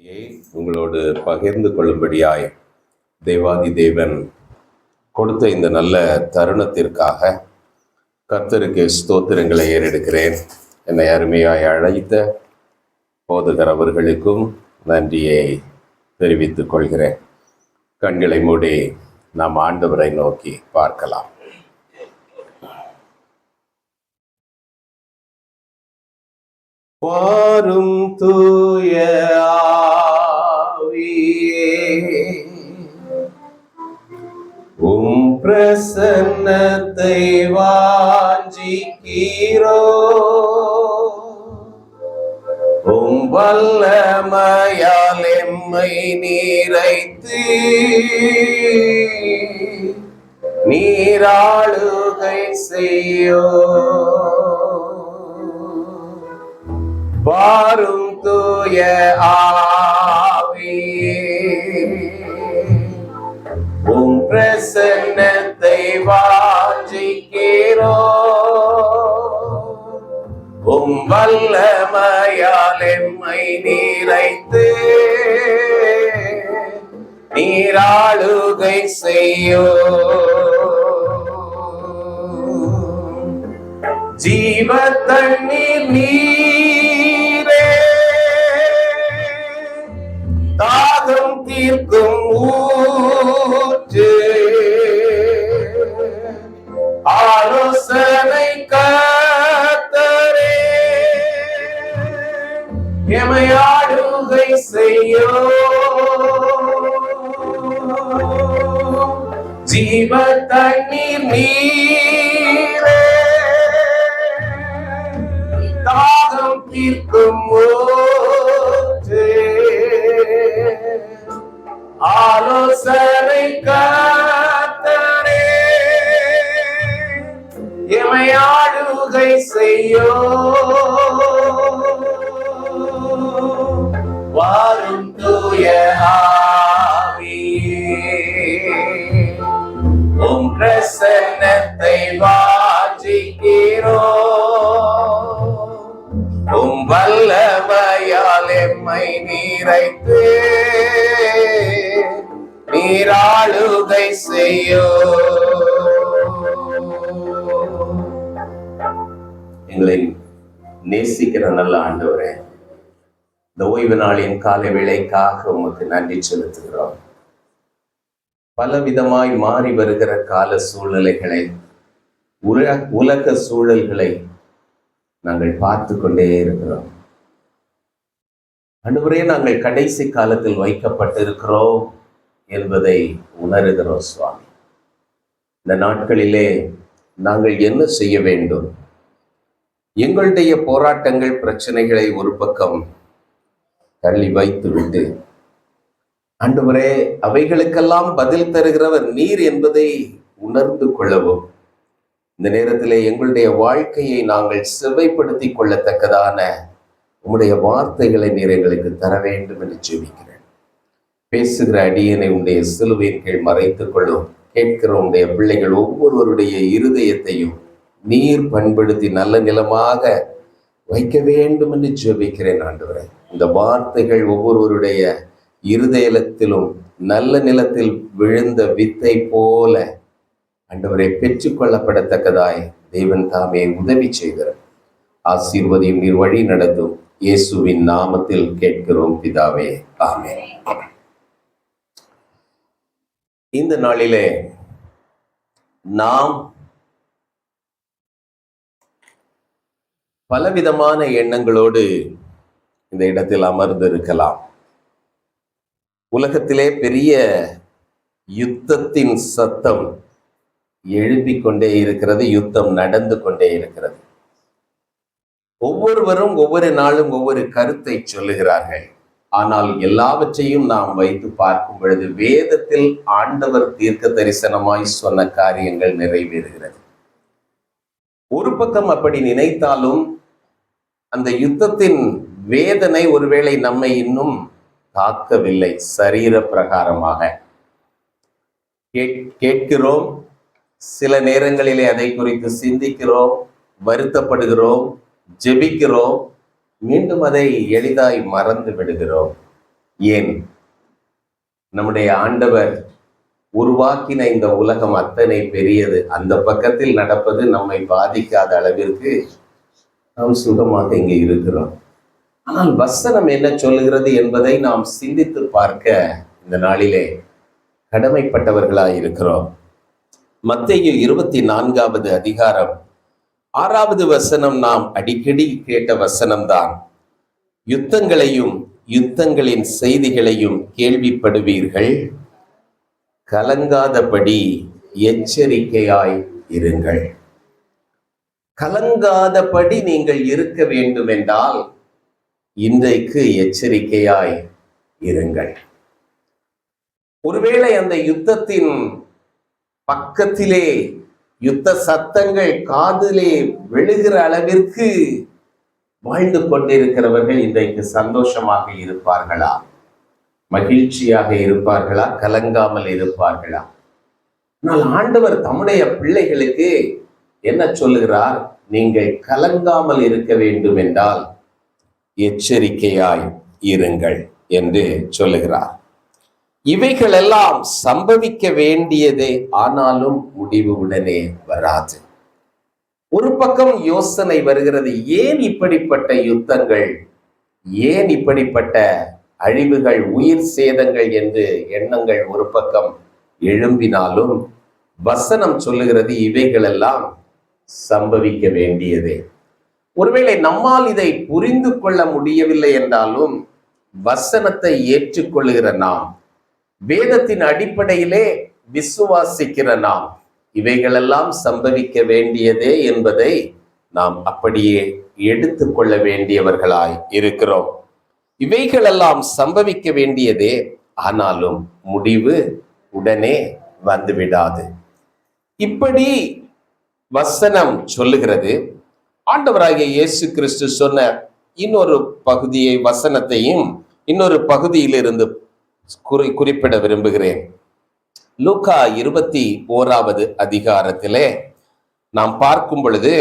உங்களோடு பகிர்ந்து கொள்ளும்படியாய் தேவாதி தேவன் கொடுத்த இந்த நல்ல தருணத்திற்காக கர்த்தருக்கு ஸ்தோத்திரங்களை ஏறெடுக்கிறேன். என்னை அருமையாய் அழைத்த போதகர் அவர்களுக்கும் நன்றியை தெரிவித்துக் கொள்கிறேன். கண்களை மூடி நாம் ஆண்டவரை நோக்கி பார்க்கலாம். வாரும் தூய உம் பிரசன்னத்தை வாஞ்சிக்கிறோ, உம் வல்லமையால் எம்மை நீரைத்து நீராளுகை செய்யோ. வாரும் தூய ஆவியே, உம் பிரசன்னத்தை வாஞ்சிக்கிறோ, உம் வல்லமையால் எம்மை நீரைத்து நீராளுகை செய்யோ. ஜீவ தண்ணீர் நீரே, தாகம் தீர்க்கும் ஊற்று, ஆலோசனை கர்த்தரே, எமையாளுகை செய்யோ. ஜீவ தண்ணீர் நீரே, தாகம் தீர்க்கும் ஊற்று, ஆலோசனை கர்த்தரே, எமையாளுகை செய்யோ. வாரும் தூய ஆவியே, உம் பிரசன்னத்தை வாஞ்சிக்கிறோ, உம் வல்லமையால் எம்மை நீரைத்து நீராளுகை செய்யோ. எங்களை நேசிக்கிற நல்ல ஆண்டவரே, இந்த ஓய்வு நாளின் காலை வேளைக்காக உமக்கு நன்றி செலுத்துகிறோம். பலவிதமாய் மாறி வருகிற கால சூழ்நிலைகளை, உலக சூழல்களை நாங்கள் பார்த்து கொண்டே இருக்கிறோம். ஆண்டவரே, நாங்கள் கடைசி காலத்தில் வைக்கப்பட்டிருக்கிறோம் என்பதை உணர்கிறோம் சுவாமி. இந்த நாட்களிலே நாங்கள் என்ன செய்ய வேண்டும்? எங்களுடைய போராட்டங்கள், பிரச்சனைகளை ஒரு பக்கம் தள்ளி வைத்துவிட்டு, ஆண்டவரே, அவைகளுக்கெல்லாம் பதில் தருகிறவர் நீர் என்பதை உணர்ந்து கொள்ளவும், இந்த நேரத்திலே எங்களுடைய வாழ்க்கையை நாங்கள் செவ்வைப்படுத்தி கொள்ளத்தக்கதான உம்முடைய வார்த்தைகளை நீர் எங்களுக்கு தர வேண்டும் என்று ஜெபிக்கிறேன். பேசுகிற அடியனை உடைய சிலுவையின் கீழ் மறைத்துக் கொள்ளும். கேட்கிற உடைய பிள்ளைகள் ஒவ்வொருவருடைய இருதயத்தையும் நீர் பண்படுத்தி நல்ல நிலமாக வைக்க வேண்டும் என்று ஜெபிக்கிறேன். ஆண்டவரே, இந்த வார்த்தைகள் ஒவ்வொருவருடைய இருதயத்திலும் நல்ல நிலத்தில் விழுந்த வித்தை போல ஆண்டவரை பெற்றுக்கொள்ளப்படத்தக்கதாய் தேவன் தாமே உதவி செய்கிறார். ஆசீர்வதியும் நீர் வழி நடத்தும். இயேசுவின் நாமத்தில் கேட்கிறோம் பிதாவே, ஆமென். இந்த நாளிலே நாம் பலவிதமான எண்ணங்களோடு இந்த இடத்தில் அமர்ந்து இருக்கலாம். உலகத்திலே பெரிய யுத்தத்தின் சத்தம் எழுப்பிக் கொண்டே இருக்கிறது. யுத்தம் நடந்து கொண்டே இருக்கிறது. ஒவ்வொருவரும் ஒவ்வொரு நாளும் ஒவ்வொரு கருத்தை சொல்லுகிறார்கள். ஆனால் எல்லாவற்றையும் நாம் வைத்து பார்க்கும் பொழுது வேதத்தில் ஆண்டவர் தீர்க்க தரிசனமாய் சொன்ன காரியங்கள் நிறைவேறுகிறது. ஒரு பக்கம் அப்படி நினைத்தாலும் அந்த யுத்தத்தின் வேதனை ஒருவேளை நம்மை இன்னும் தாக்கவில்லை. சரீர பிரகாரமாக கேட்கிறோம், சில நேரங்களிலே அதை குறித்து சிந்திக்கிறோம், வருத்தப்படுகிறோம், ஜெபிக்கிறோம், மீண்டும் அதை எளிதாய் மறந்து விடுகிறோம். ஏன் நம்முடைய ஆண்டவர் உருவாக்கின இந்த உலகம் அத்தனை பெரியது, அந்த பக்கத்தில் நடப்பது நம்மை பாதிக்காத அளவிற்கு நாம் சுகமாக இங்கே இருக்கிறோம். ஆனால் வசனம் என்ன சொல்லுகிறது என்பதை நாம் சிந்தித்து பார்க்க இந்த நாளிலே கடமைப்பட்டவர்களாய் இருக்கிறோம். மத்தேயு 24வது அதிகாரம் 6வது வசனம் நாம் அடிக்கடி கேட்ட வசனம்தான். யுத்தங்களையும் யுத்தங்களின் செய்திகளையும் கேள்விப்படுவீர்கள், கலங்காதபடி எச்சரிக்கையாய் இருங்கள். கலங்காதபடி நீங்கள் இருக்க வேண்டும் என்றால் இன்றைக்கு எச்சரிக்கையாய் இருங்கள். ஒருவேளை அந்த யுத்தத்தின் பக்கத்திலே யுத்த சத்தங்கள் காதிலே விழுகிற அளவிற்கு வாழ்ந்து கொண்டிருக்கிறவர்கள் இன்றைக்கு சந்தோஷமாக இருப்பார்களா? மகிழ்ச்சியாக இருப்பார்களா? கலங்காமல் இருப்பார்களா? ஆனால் ஆண்டவர் தம்முடைய பிள்ளைகளுக்கு என்ன சொல்லுகிறார்? நீங்கள் கலங்காமல் இருக்க வேண்டும் என்றால் எச்சரிக்கையாய் இருங்கள் என்று சொல்லுகிறார். இவைகளெல்லாம் சம்பவிக்க வேண்டியதே, ஆனாலும் முடிவு உடனே வராது. ஒரு பக்கம் யோசனை வருகிறது, ஏன் இப்படிப்பட்ட யுத்தங்கள், ஏன் இப்படிப்பட்ட அழிவுகள், உயிர் சேதங்கள் என்று எண்ணங்கள் ஒரு பக்கம் எழும்பினாலும் வசனம் சொல்லுகிறது இவைகளெல்லாம் சம்பவிக்க வேண்டியதே. ஒருவேளை நம்மால் இதை புரிந்து கொள்ள முடியவில்லை என்றாலும் வசனத்தை ஏற்றுக்கொள்ளுகிற நாம், வேதத்தின் அடிப்படையிலே விசுவாசிக்கிற நாம், இவைகளெல்லாம் சம்பவிக்க வேண்டியதே என்பதை நாம் அப்படியே எடுத்துக்கொள்ள வேண்டியவர்களாய் இருக்கிறோம். இவைகளெல்லாம் சம்பவிக்க வேண்டியதே, ஆனாலும் முடிவு உடனே வந்துவிடாது. இப்படி வசனம் சொல்லுகிறது. ஆண்டவராகிய இயேசு கிறிஸ்து சொன்ன இன்னொரு பகுதியை, வசனத்தையும் இன்னொரு பகுதியிலிருந்து குறிப்பிட விரும்புகிறேன். லூக்கா 21வது அதிகாரத்திலே நாம் பார்க்கும் பொழுது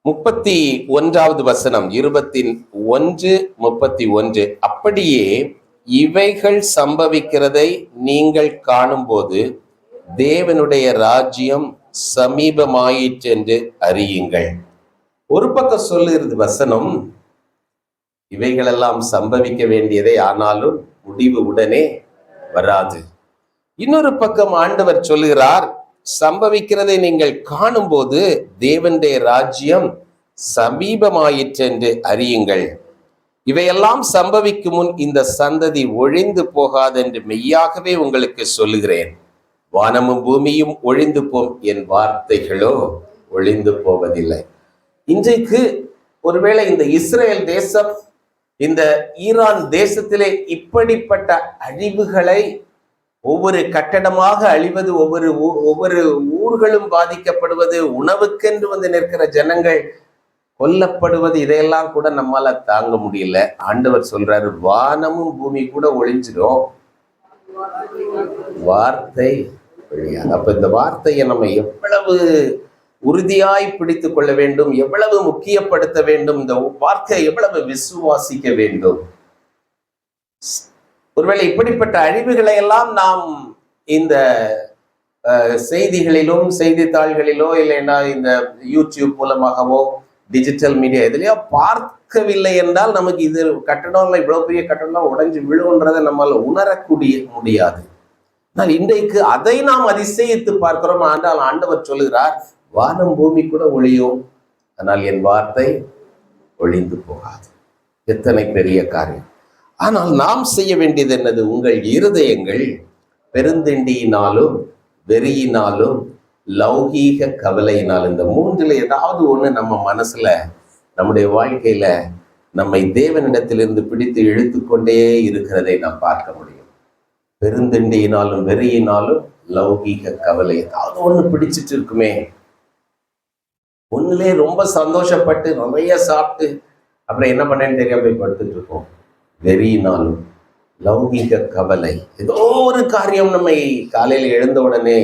31வது வசனம், 21:31, அப்படியே இவைகள் சம்பவிக்கிறதை நீங்கள் காணும்போது தேவனுடைய ராஜ்யம் சமீபமாயிற்று என்று அறியுங்கள். ஒரு பக்கம் சொல்லுகிறது வசனம், இவைகளெல்லாம் சம்பவிக்க வேண்டியதே, ஆனாலும் முடிவு உடனே வராது. இன்னொரு பக்கம் ஆண்டவர் சொல்லுகிறார், சம்பவிக்கிறதை நீங்கள் காணும்போது தேவனுடைய ராஜ்யம் சமீபமாயிற்று என்று அறியுங்கள். இவையெல்லாம் சம்பவிக்கும் முன் இந்த சந்ததி ஒழிந்து போகாதென்று மெய்யாகவே உங்களுக்கு சொல்லுகிறேன். வானமும் பூமியும் ஒழிந்து போம், என் வார்த்தைகளோ ஒழிந்து போவதில்லை. இன்றைக்கு ஒருவேளை இந்த இஸ்ரேல் தேசம், இந்த ஈரான் தேசத்திலே இப்படிப்பட்ட அழிவுகளை, ஒவ்வொரு கட்டடமாக அழிவது, ஒவ்வொரு ஊர்களும் பாதிக்கப்படுவது, உணவுக்கென்று வந்து நிற்கிற ஜனங்கள் கொல்லப்படுவது, இதையெல்லாம் கூட நம்மால தாங்க முடியல. ஆண்டவர் சொல்றாரு, வானமும் பூமி கூட ஒழிஞ்சிடும், வார்த்தை ஒழியாது. அப்ப இந்த வார்த்தையை நம்ம எவ்வளவு உறுதியாய் பிடித்து கொள்ள வேண்டும், எவ்வளவு முக்கியப்படுத்த வேண்டும், இந்த வார்த்தையை எவ்வளவு விசுவாசிக்க வேண்டும். ஒருவேளை இப்படிப்பட்ட அழிவுகளை எல்லாம் நாம் இந்த செய்திகளிலும், செய்தித்தாள்களிலோ, இல்லைன்னா இந்த யூடியூப் மூலமாகவோ, டிஜிட்டல் மீடியா எதுலையோ பார்க்கவில்லை என்றால் நமக்கு இது கட்டடம், இவ்வளவு பெரிய கட்டடம் உடைஞ்சு விழுன்றதை நம்மால் உணரக்கூடிய முடியாது. ஆனால் இன்றைக்கு அதை நாம் அதிசயித்து பார்க்கிறோம். ஆனால் ஆண்டவர் சொல்லுகிறார், வானம் பூமி கூட ஒழியும், ஆனால் என் வார்த்தை ஒழிந்து போகாது. எத்தனை பெரிய காரியம்! ஆனால் நாம் செய்ய வேண்டியது என்னது? உங்கள் இருதயங்கள் பெருந்திண்டியினாலும் வெறியினாலும் லௌகீக கவலையினாலும், இந்த மூன்றுல ஏதாவது ஒண்ணு நம்ம மனசுல, நம்முடைய வாழ்க்கையில நம்மை தேவனிடத்திலிருந்து பிடித்து இழுத்து கொண்டே இருக்கிறதை நாம் பார்க்க முடியும். பெருந்திண்டியினாலும் வெறியினாலும் லௌகீக கவலை, ஏதாவது ஒண்ணு பிடிச்சிட்டு இருக்குமே. ஒண்ணுலே ரொம்ப சந்தோஷப்பட்டு நிறைய சாப்பிட்டு அப்புறம் என்ன பண்ணேன்னு தெரியாம போய் படுத்துட்டு இருக்கோம். வெறியினாலும் லௌகீக கவலை, ஏதோ ஒரு காரியம் நம்மை காலையில் எழுந்த உடனே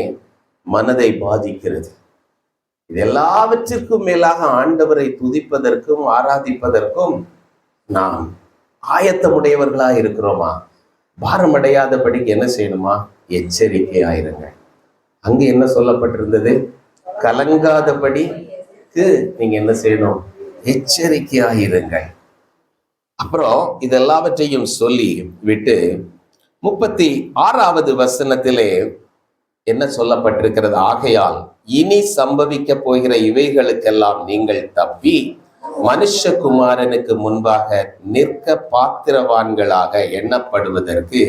மனதை பாதிக்கிறது. இது எல்லாவற்றிற்கும் மேலாக ஆண்டவரை துதிப்பதற்கும் ஆராதிப்பதற்கும் நாம் ஆயத்தமுடையவர்களா இருக்கிறோமா? பாரமடையாதபடிக்கு என்ன செய்யணுமா? எச்சரிக்கையாயிருங்க. அங்கு என்ன சொல்லப்பட்டிருந்தது? கலங்காதபடிக்கு நீங்க என்ன செய்யணும்? எச்சரிக்கையாயிருங்கள். அப்புறம் இதெல்லாவற்றையும் சொல்லி விட்டு 36வது வசனத்திலே என்ன சொல்லப்பட்டிருக்கிறது? ஆகையால் இனி சம்பவிக்க போகிற இவைகளுக்கெல்லாம் நீங்கள் தப்பி மனுஷகுமாரனுக்கு முன்பாக நிற்க பாத்திரவான்களாக எண்ணப்படுவதற்கு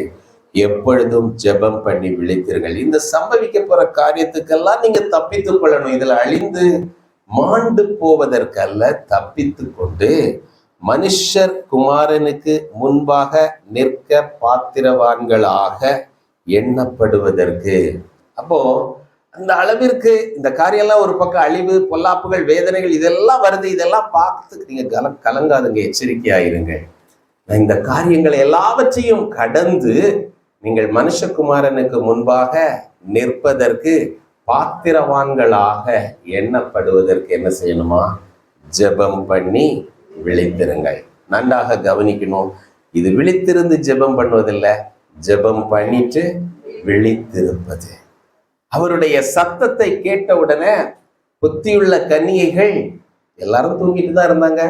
எப்பொழுதும் ஜெபம் பண்ணி விழித்தீர்கள். இந்த சம்பவிக்க போற காரியத்துக்கெல்லாம் நீங்க தப்பித்துக் கொள்ளணும். இதுல அழிந்து மாண்டு போவதற்கல்ல, தப்பித்து கொண்டு மனுஷர் குமாரனுக்கு முன்பாக நிற்க பாத்திரவான்களாக எண்ணப்படுவதற்கு. அப்போ அந்த அளவிற்கு இந்த காரியம்லாம் ஒரு பக்கம் அழிவு, பொல்லாப்புகள், வேதனைகள் இதெல்லாம் வருது. இதெல்லாம் பார்த்து நீங்க கலங்காதுங்க, எச்சரிக்கையாயிருங்க. இந்த காரியங்களை எல்லாவற்றையும் கடந்து நீங்கள் மனுஷகுமாரனுக்கு முன்பாக நிற்பதற்கு பாத்திரவான்களாக எண்ணப்படுவதற்கு என்ன செய்யணுமா? ஜெபம் பண்ணி விழித்திருங்கள். நன்றாக கவனிக்கணும். இது விழித்திருந்து ஜெபம் பண்ணுவதில்லை, ஜெபம் பண்ணிட்டு விழித்திருப்பது. அவருடைய சத்தத்தை கேட்ட உடனே புத்தியுள்ள கன்னிகைகள் எல்லாரும் தூங்கிட்டு தான் இருந்தாங்க,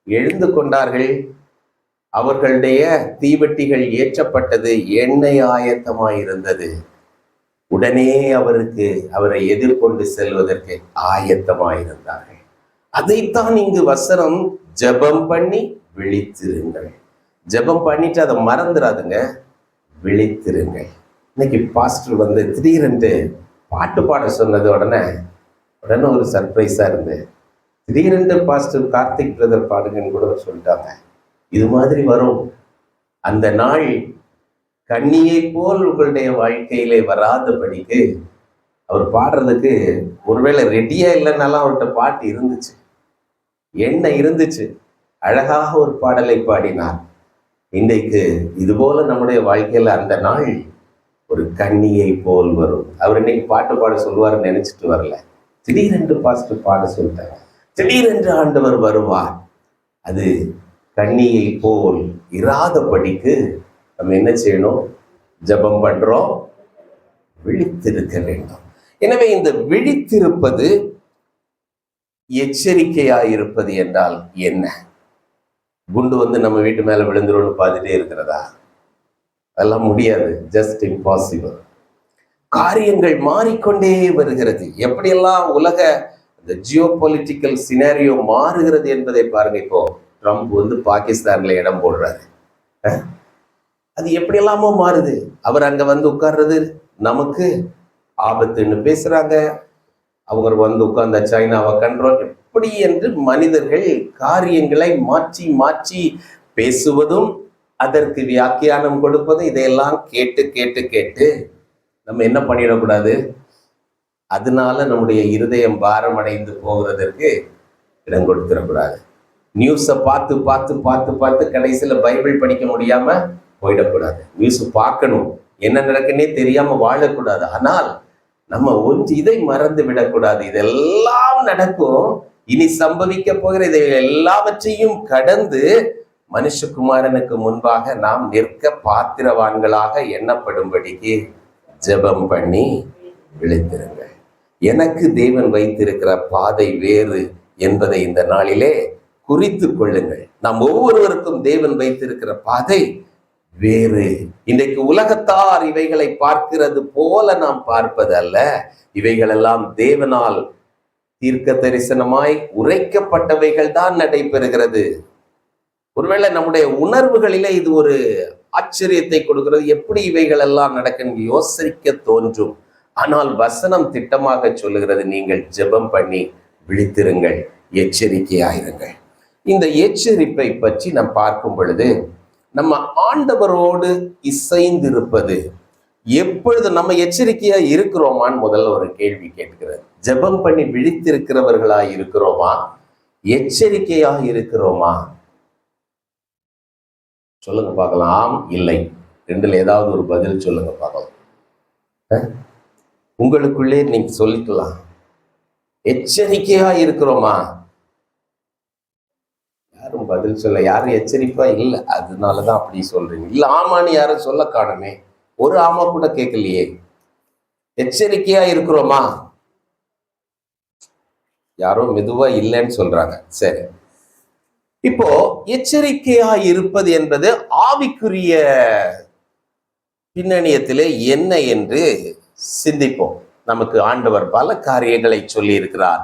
எழுந்து கொண்டார்கள். அவர்களுடைய தீவெட்டிகள் ஏற்றப்பட்டது, எண்ணெய் ஆயத்தமாயிருந்தது. உடனே அவரை எதிர்கொண்டு செல்வதற்கு ஆயத்தமாயிருந்தார்கள். அதைத்தான் இங்கு வசனம் ஜெபம் பண்ணி விழித்திருங்கள். ஜெபம் பண்ணிட்டு அதை மறந்துடாதுங்க, விழித்திருங்கள். இன்னைக்கு பாஸ்டர் திடீரென்று பாட்டு பாட சொன்னது உடனே ஒரு சர்ப்ரைஸா இருந்து, திடீரென்று பாஸ்டர் கார்த்திக் பிரதர் பாடுங்கன்னு கூட சொல்லிட்டாங்க. இது மாதிரி வரும். அந்த நாள் கண்ணியை போல் உங்களுடைய வாழ்க்கையிலே வராதபடிக்கு அவர் பாடுறதுக்கு ஒருவேளை ரெடியா இல்லைன்னாலும் அவர்கிட்ட பாட்டு இருந்துச்சு, எண்ணெய் இருந்துச்சு, அழகாக ஒரு பாடலை பாடினார். இன்றைக்கு இது போல நம்முடைய வாழ்க்கையில அந்த நாள் ஒரு கண்ணியை போல் வரும். அவர் இன்னைக்கு பாட்டு பாட சொல்லுவார்னு நினைச்சிட்டு வரல, திடீரென்று பாஸ்டர் பாட சொல்லிட்டாங்க. திடீரென்று ஆண்டவர் வருவார். அது கண்ணியை போல் இராதபடிக்கு நம்ம என்ன செய்யணும்? ஜெபம் பண்றோம், விழித்திருக்க வேண்டும். எனவே இந்த விழித்திருப்பது, எச்சரிக்கையாயிருப்பது என்றால் என்ன? குண்டு நம்ம வீட்டு மேல விழுந்துரும்னு பார்த்துட்டே இருக்கிறதா? அதெல்லாம் முடியாது, ஜஸ்ட் இம்பாசிபிள். காரியங்கள் மாறிக்கொண்டே வருகிறது. எப்படியெல்லாம் உலக இந்த ஜியோ பொலிட்டிக்கல் சினாரியோ மாறுகிறது என்பதை பாருங்க. இப்போ ட்ரம்ப் பாகிஸ்தான்ல இடம் போடுறாரு. அது எப்படி எல்லாமோ மாறுது. அவர் அங்க உட்கார்றது நமக்கு ஆபத்துன்னு பேசுறாங்க. அவங்க உட்கார்ந்த சைனாவை கண்ட்ரோல், எப்படி என்று மனிதர்கள் காரியங்களை மாற்றி மாற்றி பேசுவதும் அதற்கு வியாக்கியானம் கொடுப்பதும், இதையெல்லாம் கேட்டு கேட்டு கேட்டு நம்ம என்ன பண்ணிடக்கூடாது? அதனால நம்முடைய இருதயம் பாரமடைந்து போகிறதற்கு இடம் கொடுத்துடக்கூடாது. நியூஸை பார்த்து பார்த்து பார்த்து பார்த்து கடைசியில் பைபிள் படிக்க முடியாம போயிடக்கூடாது. நியூஸ் பார்க்கணும், என்ன நடக்குன்னே தெரியாம வாழக்கூடாது. ஆனால் நம்ம இதை மறந்து விடக்கூடாது. இதெல்லாம் நடக்கும், இனி சம்பவிக்க போகிற இதை எல்லாவற்றையும் கடந்து மனுஷகுமாரனுக்கு முன்பாக நாம் நிற்க பாத்திரவான்களாக எண்ணப்படும்படிக்கு ஜெபம் பண்ணி விழித்திருங்கள். எனக்கு தேவன் வைத்திருக்கிற பாதை வேறு என்பதை இந்த நாளிலே குறித்து கொள்ளுங்கள். நாம் ஒவ்வொருவருக்கும் தேவன் வைத்திருக்கிற பாதை வேறு. இன்றைக்கு உலகத்தார் இவைகளை பார்க்கிறது போல நாம் பார்ப்பது அல்ல. இவைகளெல்லாம் தேவனால் தீர்க்க தரிசனமாய் உரைக்கப்பட்டவைகள் தான் நடைபெறுகிறது. ஒருவேளை நம்முடைய உணர்வுகளிலே இது ஒரு ஆச்சரியத்தை கொடுக்கிறது. எப்படி இவைகள் எல்லாம் நடக்கும் யோசிக்க தோன்றும். ஆனால் வசனம் திட்டமாக சொல்லுகிறது, நீங்கள் ஜெபம் பண்ணி விழித்திருங்கள், எச்சரிக்கையாயிருங்கள். இந்த எச்சரிப்பை பற்றி நாம் பார்க்கும் பொழுது, நம்ம ஆண்டவரோடு இசைந்திருப்பது எப்பொழுது நம்ம எச்சரிக்கையா இருக்கிறோமான்னு முதல்ல ஒரு கேள்வி கேட்கிறது. ஜெபம் பண்ணி விழித்திருக்கிறவர்களா இருக்கிறோமா? எச்சரிக்கையா இருக்கிறோமா? சொல்லுங்க பார்க்கலாம். இல்லை, ரெண்டுல ஏதாவது ஒரு பதில் சொல்லுங்க பார்க்கலாம். உங்களுக்குள்ளே நீங்க சொல்லிக்கலாம், எச்சரிக்கையா இருக்கிறோமா? யாரும் பதில் சொல்ல, யாரும் எச்சரிப்பா இல்லை, அதனாலதான் அப்படி சொல்றீங்க. இல்ல ஆமான்னு யாரும் சொல்ல காணுமே, ஒரு ஆமா கூட கேட்கலையே. எச்சரிக்கையா இருக்கிறோமா? யாரோ மெதுவா இல்லைன்னு சொல்றாங்க. சரி, இப்போ எச்சரிக்கையா இருப்பது என்பது ஆவிக்குரிய பின்னணியத்திலே என்ன என்று சிந்திப்போம். நமக்கு ஆண்டவர் பல காரியங்களை சொல்லி இருக்கிறார்.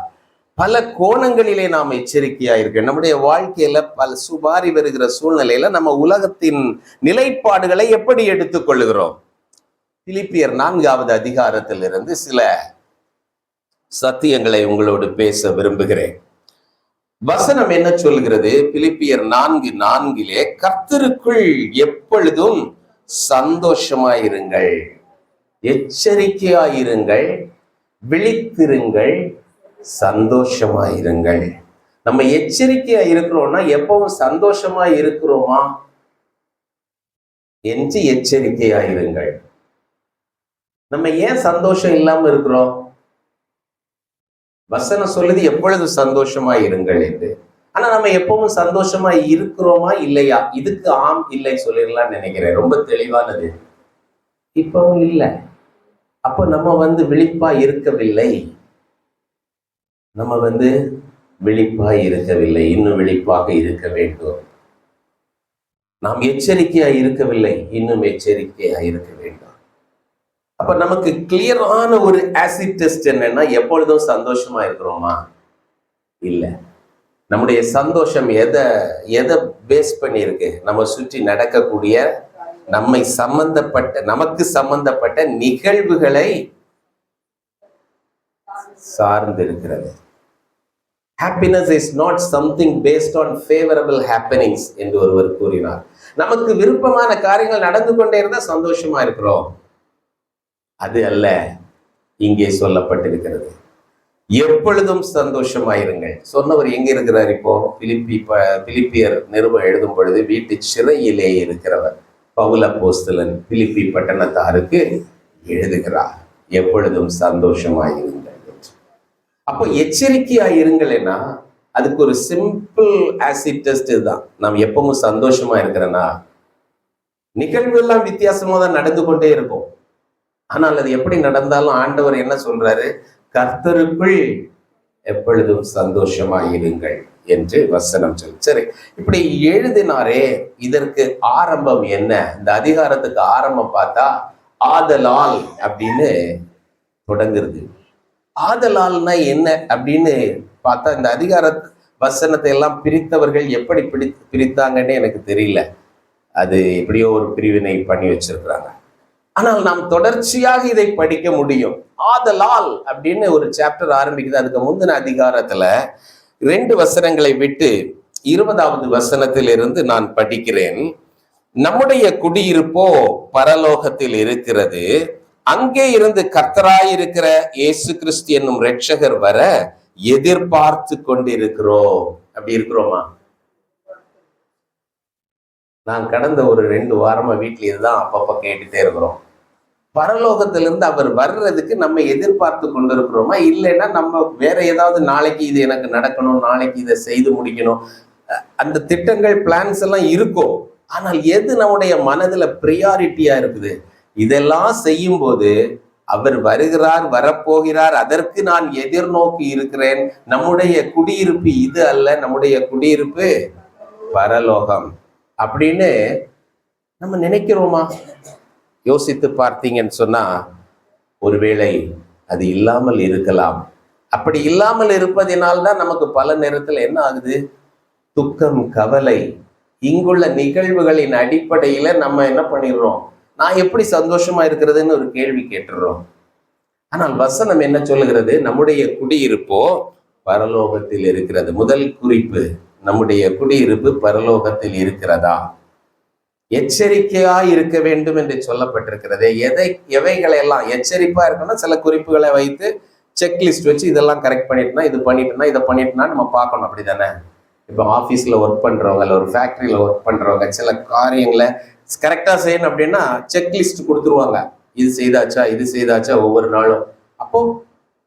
பல கோணங்களிலே நாம் எச்சரிக்கையா இருக்க. நம்முடைய வாழ்க்கையில பல சுபாரி வருகிற சூழ்நிலையில நம்ம உலகத்தின் நிலைப்பாடுகளை எப்படி எடுத்துக்கொள்ளுகிறோம்? பிலிப்பியர் 4வது அதிகாரத்திலிருந்து சில சத்தியங்களை உங்களோடு பேச விரும்புகிறேன். வசனம் என்ன சொல்கிறது? பிலிப்பியர் 4:4 கர்த்தருக்குள் எப்பொழுதும் சந்தோஷமாயிருங்கள், எச்சரிக்கையாயிருங்கள், விழித்திருங்கள், சந்தோஷமாயிருங்கள். நம்ம எச்சரிக்கையா இருக்கிறோம்னா எப்பவும் சந்தோஷமா இருக்கிறோமா என்று எச்சரிக்கையாயிருங்கள். நம்ம ஏன் சந்தோஷம் இல்லாம இருக்கிறோம்? வசனம் சொல்லுது எப்பொழுது சந்தோஷமா இருங்கள் என்று. ஆனா நம்ம எப்பவும் சந்தோஷமா இருக்கிறோமா இல்லையா? இதுக்கு ஆம் இல்லை சொல்லிடலாம்னு நினைக்கிறேன். ரொம்ப தெளிவானது. இப்பவும் இல்லை. அப்போ நம்ம விழிப்பா இருக்கவில்லை. நம்ம விழிப்பா இருக்கவில்லை. இன்னும் விழிப்பாக இருக்க வேண்டும். நாம் எச்சரிக்கையா இருக்கவில்லை, இன்னும் எச்சரிக்கையா இருக்க வேண்டும். அப்ப நமக்கு கிளியரான ஒரு ஆசிட் டெஸ்ட் என்னன்னா, எப்பொழுதும் சந்தோஷமா இருக்கிறோமா? இல்ல. நம்முடைய சந்தோஷம் எதை பேஸ் பண்ணி இருக்கு? நம்ம சுற்றி நடக்கக்கூடிய நமக்கு சம்பந்தப்பட்ட நிகழ்வுகளை சார்ந்து இருக்கிறது. Happiness is not something based on favourable happenings என்று ஒருவர் கூறினார். நமக்கு விருப்பமான காரியங்கள் நடந்து கொண்டே இருந்தா சந்தோஷமா இருக்கிறோம். அது அல்ல இங்கே சொல்லப்பட்டிருக்கிறது. எப்பொழுதும் சந்தோஷமாயிருங்கள். சொன்னவர் எங்க இருக்கிறார்? இப்போ பிலிப்பியர் நிருபம் எழுதும் பொழுது வீட்டு சிறையிலே இருக்கிறவர் பவுல் அப்போஸ்தலன் பிலிப்பி பட்டணத்தாருக்கு எழுதுகிறார், எப்பொழுதும் சந்தோஷமாயிருங்கள். அப்போ எச்சரிக்கையாயிருங்களேன்னா அதுக்கு ஒரு சிம்பிள் ஆசிட் டெஸ்ட் தான். நாம் எப்பவும் சந்தோஷமா இருக்கிறேன்னா நிகழ்வு எல்லாம் வித்தியாசமா தான் நடந்து கொண்டே இருக்கும். ஆனால் அது எப்படி நடந்தாலும் ஆண்டவர் என்ன சொல்றாரு? கர்த்தருக்குள் எப்பொழுதும் சந்தோஷமாயிருங்கள் என்று வசனம் சொல்லு. சரி, இப்படி எழுதினாரே, இதற்கு ஆரம்பம் என்ன? இந்த அதிகாரத்துக்கு ஆரம்பம் பார்த்தா ஆதலால் அப்படின்னு தொடங்குறது. ஆதலால்னா என்ன அப்படின்னு பார்த்தா, இந்த அதிகார வசனத்தை எல்லாம் பிரித்தவர்கள் எப்படி பிரித்தாங்கன்னு எனக்கு தெரியல. அது எப்படியோ ஒரு பிரிவினை பண்ணி வச்சிருக்கிறாங்க. ஆனால் நாம் தொடர்ச்சியாக இதை படிக்க முடியும். ஆதலால் அப்படின்னு ஒரு சாப்டர் ஆரம்பிக்குது. அதுக்கு முந்தின அதிகாரத்துல 2 வசனங்களை விட்டு 20வது வசனத்திலிருந்து நான் படிக்கிறேன். நம்முடைய குடியிருப்போ பரலோகத்தில் இருக்கிறது, அங்கே இருந்து கர்த்தராயிருக்கிற இயேசு கிறிஸ்து என்னும் இரட்சகர் வர எதிர்பார்த்து கொண்டிருக்கிறோம். அப்படி இருக்கிறோமா? நான் கடந்த ஒரு 2 வாரமா வீட்டுல இதுதான் அப்பப்ப கேட்டுட்டே இருக்கிறோம். பரலோகத்திலிருந்து அவர் வர்றதுக்கு நம்ம எதிர்பார்த்து கொண்டிருக்கிறோமா? இல்லைன்னா நம்ம வேற ஏதாவது நாளைக்கு இது எனக்கு நடக்கணும், நாளைக்கு இதை செய்து முடிக்கணும், அந்த திட்டங்கள் பிளான்ஸ் எல்லாம் இருக்கும். ஆனால் எது நம்முடைய மனதுல பிரியாரிட்டியா இருக்குது? இதெல்லாம் செய்யும் போது அவர் வருகிறார், வரப்போகிறார், அதற்கு நான் எதிர்நோக்கி இருக்கிறேன். நம்முடைய குடியிருப்பு இது அல்ல, நம்முடைய குடியிருப்பு பரலோகம் அப்படின்னு நம்ம நினைக்கிறோமா? யோசித்து பார்த்தீங்கன்னு சொன்னா ஒருவேளை அது இல்லாமல் இருக்கலாம். அப்படி இல்லாமல் இருப்பதினால்தான் நமக்கு பல நேரத்தில் என்ன ஆகுது? துக்கம், கவலை. இங்குள்ள நிகழ்வுகளின் அடிப்படையில நம்ம என்ன பண்ணிடுறோம்? நான் எப்படி சந்தோஷமா இருக்கிறதுன்னு ஒரு கேள்வி கேட்டுடுறோம். ஆனால் வசனம் என்ன சொல்லுகிறது? நம்முடைய குடியிருப்போ பரலோகத்தில் இருக்கிறது. முதல் குறிப்பு, நம்முடைய குடியிருப்பு பரலோகத்தில் இருக்கிறதா? எச்சரிக்கையா இருக்க வேண்டும் என்று சொல்லப்பட்டிருக்கிறது. எவைகளெல்லாம் எச்சரிப்பா இருக்கணும்? சில குறிப்புகளை வைத்து செக்லிஸ்ட் வச்சு இதெல்லாம் கரெக்ட் பண்ணிட்டுனா, இது பண்ணிட்டுனா, இதை பண்ணிட்டுனா நம்ம பார்க்கணும். அப்படிதானே? இப்போ ஆஃபீஸில் ஒர்க் பண்ணுறவங்க, இல்லை ஒரு ஃபேக்ட்ரியில் ஒர்க் பண்ணுறவங்க சில காரியங்களை கரெக்டாக செய்யணும் அப்படின்னா செக்லிஸ்ட் கொடுத்துருவாங்க. இது செய்தாச்சா, இது செய்தாச்சா ஒவ்வொரு நாளும். அப்போ